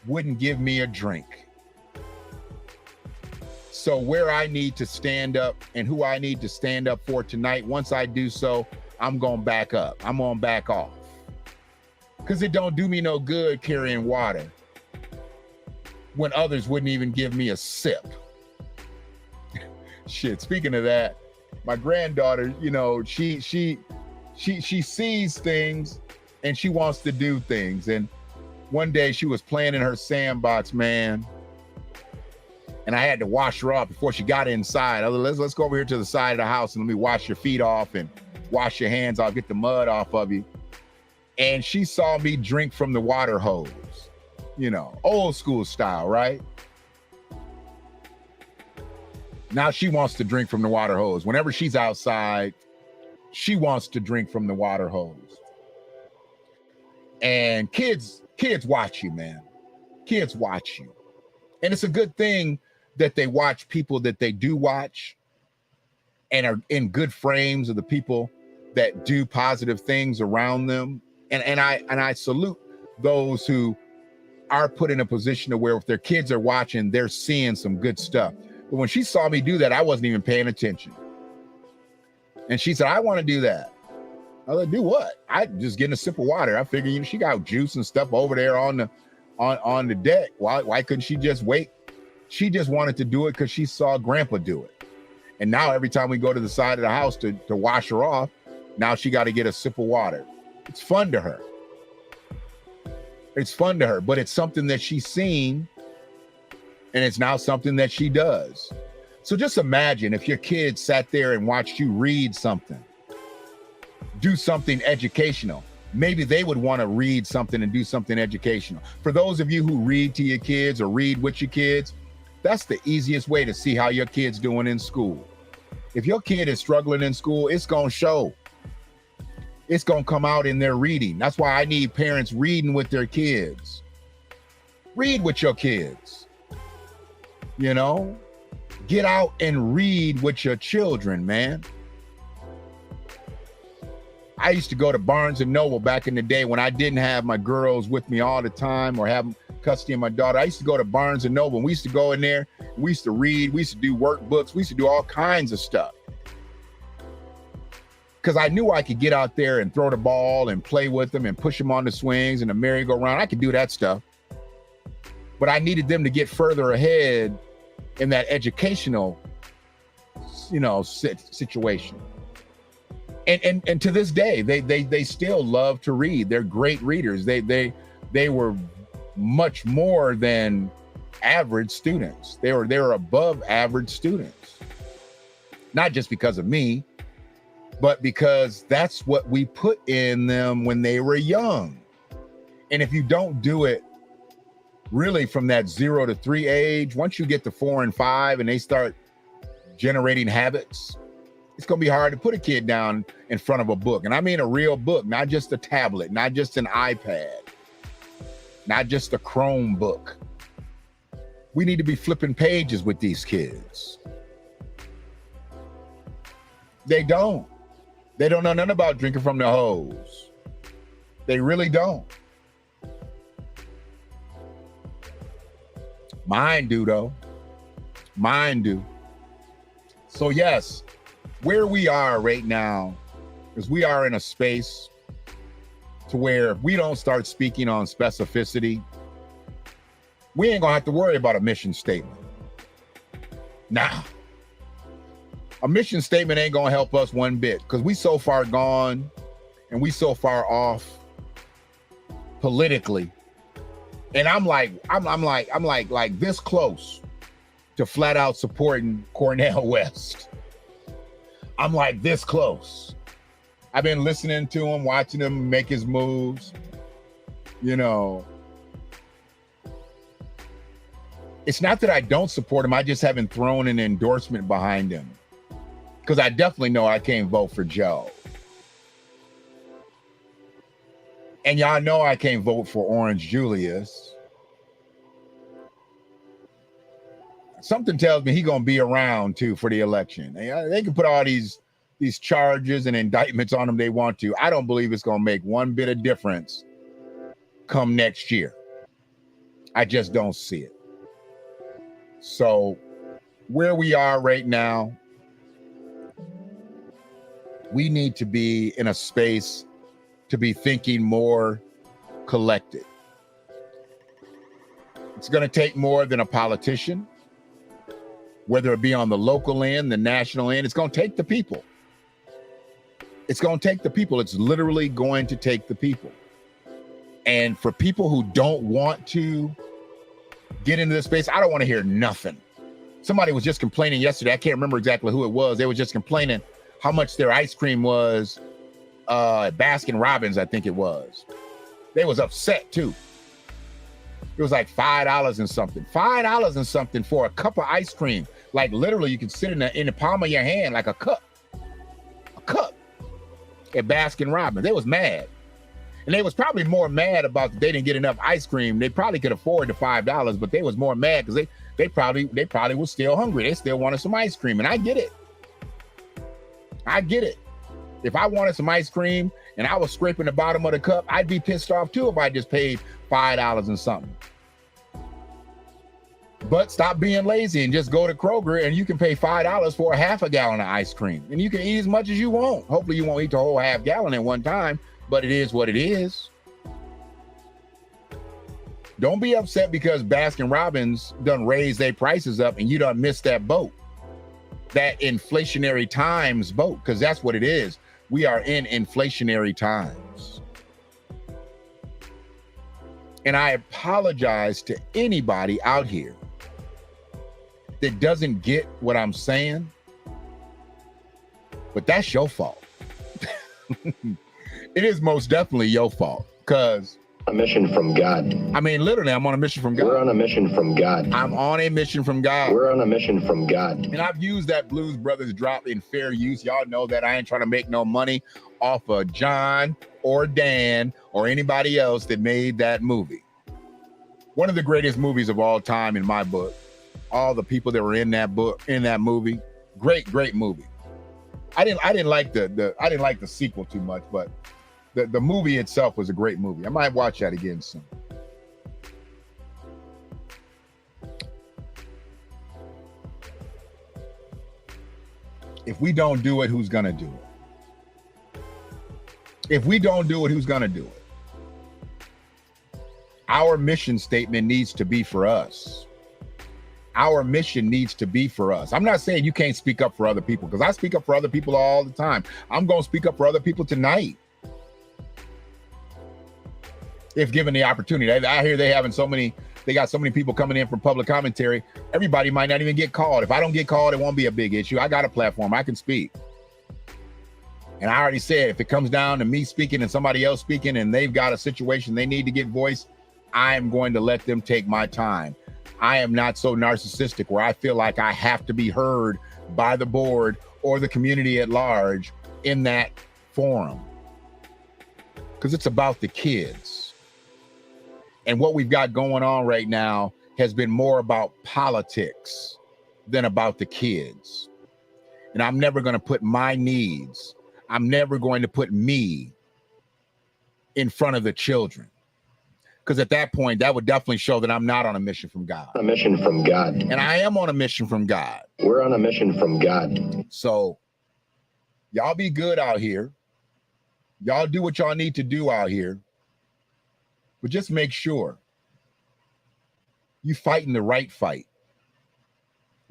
wouldn't give me a drink. So where I need to stand up and who I need to stand up for tonight, once I do so, I'm going to back up. I'm going to back off. Because it don't do me no good carrying water when others wouldn't even give me a sip. Shit, speaking of that, my granddaughter, you know, she sees things and she wants to do things. And one day she was playing in her sandbox, man, and I had to wash her off before she got inside. I was like, let's go over here to the side of the house and let me wash your feet off and wash your hands off, get the mud off of you. And she saw me drink from the water hose, you know, old school style, right? Now she wants to drink from the water hose. Whenever she's outside, she wants to drink from the water hose. And kids watch you, man. Kids watch you. And it's a good thing that they watch people that they do watch and are in good frames of the people that do positive things around them. And I salute those who are put in a position to where if their kids are watching, they're seeing some good stuff. But when she saw me do that, I wasn't even paying attention. And she said, I want to do that. I was like, do what? I just getting a sip of water. I figured, you know, she got juice and stuff over there on the deck. Why couldn't she just wait? She just wanted to do it because she saw Grandpa do it. And now every time we go to the side of the house to wash her off, now she got to get a sip of water. It's fun to her. It's fun to her, but it's something that she's seen, and it's now something that she does. So just imagine if your kid sat there and watched you read something, do something educational. Maybe they would want to read something and do something educational. For those of you who read to your kids or read with your kids, that's the easiest way to see how your kid's doing in school. If your kid is struggling in school, it's going to show. It's going to come out in their reading. That's why I need parents reading with their kids. Read with your kids. You know, get out and read with your children, man. I used to go to Barnes and Noble back in the day when I didn't have my girls with me all the time or have custody of my daughter. I used to go to Barnes and Noble and we used to go in there. We used to read. We used to do workbooks. We used to do all kinds of stuff. Because I knew I could get out there and throw the ball and play with them and push them on the swings and the merry-go-round. I could do that stuff. But I needed them to get further ahead in that educational, you know, situation. And to this day, they still love to read. They're great readers. They were much more than average students. They were above average students. Not just because of me, but because that's what we put in them when they were young. And if you don't do it really from that 0 to 3 age, once you get to 4 and 5 and they start generating habits, it's going to be hard to put a kid down in front of a book. And I mean a real book, not just a tablet, not just an iPad, not just a Chromebook. We need to be flipping pages with these kids. They don't know nothing about drinking from the hose. They really don't. Mine do, though. Mine do. So yes, where we are right now is we are in a space to where if we don't start speaking on specificity, we ain't gonna have to worry about a mission statement. Nah. A mission statement ain't gonna help us one bit because we so far gone and we so far off politically. And I'm like this close to flat out supporting Cornel West. I'm like this close. I've been listening to him, watching him make his moves. You know, it's not that I don't support him. I just haven't thrown an endorsement behind him. Because I definitely know I can't vote for Joe. And y'all know I can't vote for Orange Julius. something tells me he's going to be around too for the election. They can put all these charges and indictments on him they want to. I don't believe it's going to make one bit of difference come next year. I just don't see it. So where we are right now, we need to be in a space to be thinking more collected. It's going to take more than a politician, whether it be on the local end, the national end. It's going to take the people. It's going to take the people. It's literally going to take the people. And for people who don't want to get into this space, I don't want to hear nothing. Somebody was just complaining yesterday. I can't remember exactly who it was. They were just complaining how much their ice cream was at Baskin Robbins, I think it was. They was upset too. It was like $5 and something. $5 and something for a cup of ice cream. Like literally you can sit in the palm of your hand like a cup. A cup at Baskin Robbins. They was mad. And they was probably more mad about that they didn't get enough ice cream. They probably could afford the $5, but they was more mad because they probably was still hungry. They still wanted some ice cream. And I get it. I get it. If I wanted some ice cream and I was scraping the bottom of the cup, I'd be pissed off too if I just paid $5 and something. But stop being lazy and just go to Kroger and you can pay $5 for a half a gallon of ice cream. And you can eat as much as you want. Hopefully you won't eat the whole half gallon at one time, but it is what it is. Don't be upset because Baskin Robbins done raised their prices up and you done missed that boat. That inflationary times boat, because that's what it is. We are in inflationary times. And I apologize to anybody out here that doesn't get what I'm saying, but that's your fault. It is most definitely your fault, because a mission from God. I mean, literally, I'm on a mission from God. We're on a mission from God. I'm on a mission from God. We're on a mission from God. And I've used that Blues Brothers drop in fair use. Y'all know that I ain't trying to make no money off of John or Dan or anybody else that made that movie. One of the greatest movies of all time in my book. All the people that were in that book, in that movie, great movie. I didn't like the sequel too much, but the movie itself was a great movie. I might watch that again soon. If we don't do it, who's gonna do it? If we don't do it, who's gonna do it? Our mission statement needs to be for us. Our mission needs to be for us. I'm not saying you can't speak up for other people, because I speak up for other people all the time. I'm going to speak up for other people tonight, if given the opportunity. I hear they got so many people coming in from public commentary. Everybody might not even get called. If I don't get called, it won't be a big issue. I got a platform. I can speak. And I already said, if it comes down to me speaking and somebody else speaking and they've got a situation they need to get voice, I am going to let them take my time. I am not so narcissistic where I feel like I have to be heard by the board or the community at large in that forum, because it's about the kids. And what we've got going on right now has been more about politics than about the kids. And I'm never going to put my needs, I'm never going to put me in front of the children. Because at that point, that would definitely show that I'm not on a mission from God. A mission from God. And I am on a mission from God. We're on a mission from God. So y'all be good out here. Y'all do what y'all need to do out here. But just make sure you fighting the right fight.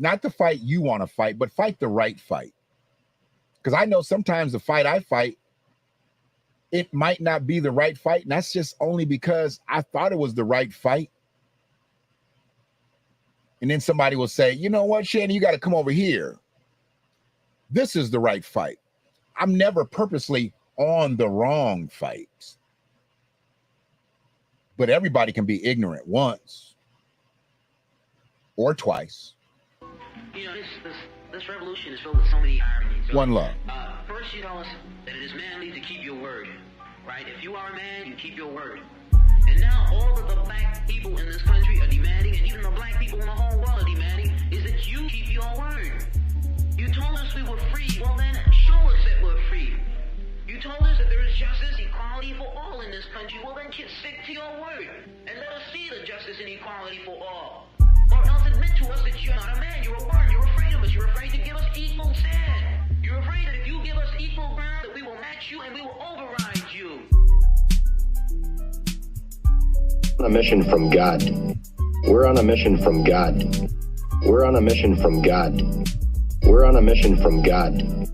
Not the fight you want to fight, but fight the right fight. Because I know sometimes the fight I fight, it might not be the right fight. And that's just only because I thought it was the right fight. And then somebody will say, you know what, Shannon, you got to come over here. This is the right fight. I'm never purposely on the wrong fight. But everybody can be ignorant once or twice. You know, this revolution is filled with so many ironies. One love. First, you tell us that it is manly to keep your word, right? If you are a man, you keep your word. And now all of the black people in this country are demanding, and even the black people in the whole world are demanding, is that you keep your word. You told us we were free. Well then, show us that we're free. You told us that there is justice, equality for all in this country. Well then, stick to your word and let us see the justice and equality for all. Or else admit to us that you're not a man, you're a worm, you're afraid of us, you're afraid to give us equal stand. You're afraid that if you give us equal ground, that we will match you and we will override you. On a mission from God. We're on a mission from God. We're on a mission from God. We're on a mission from God.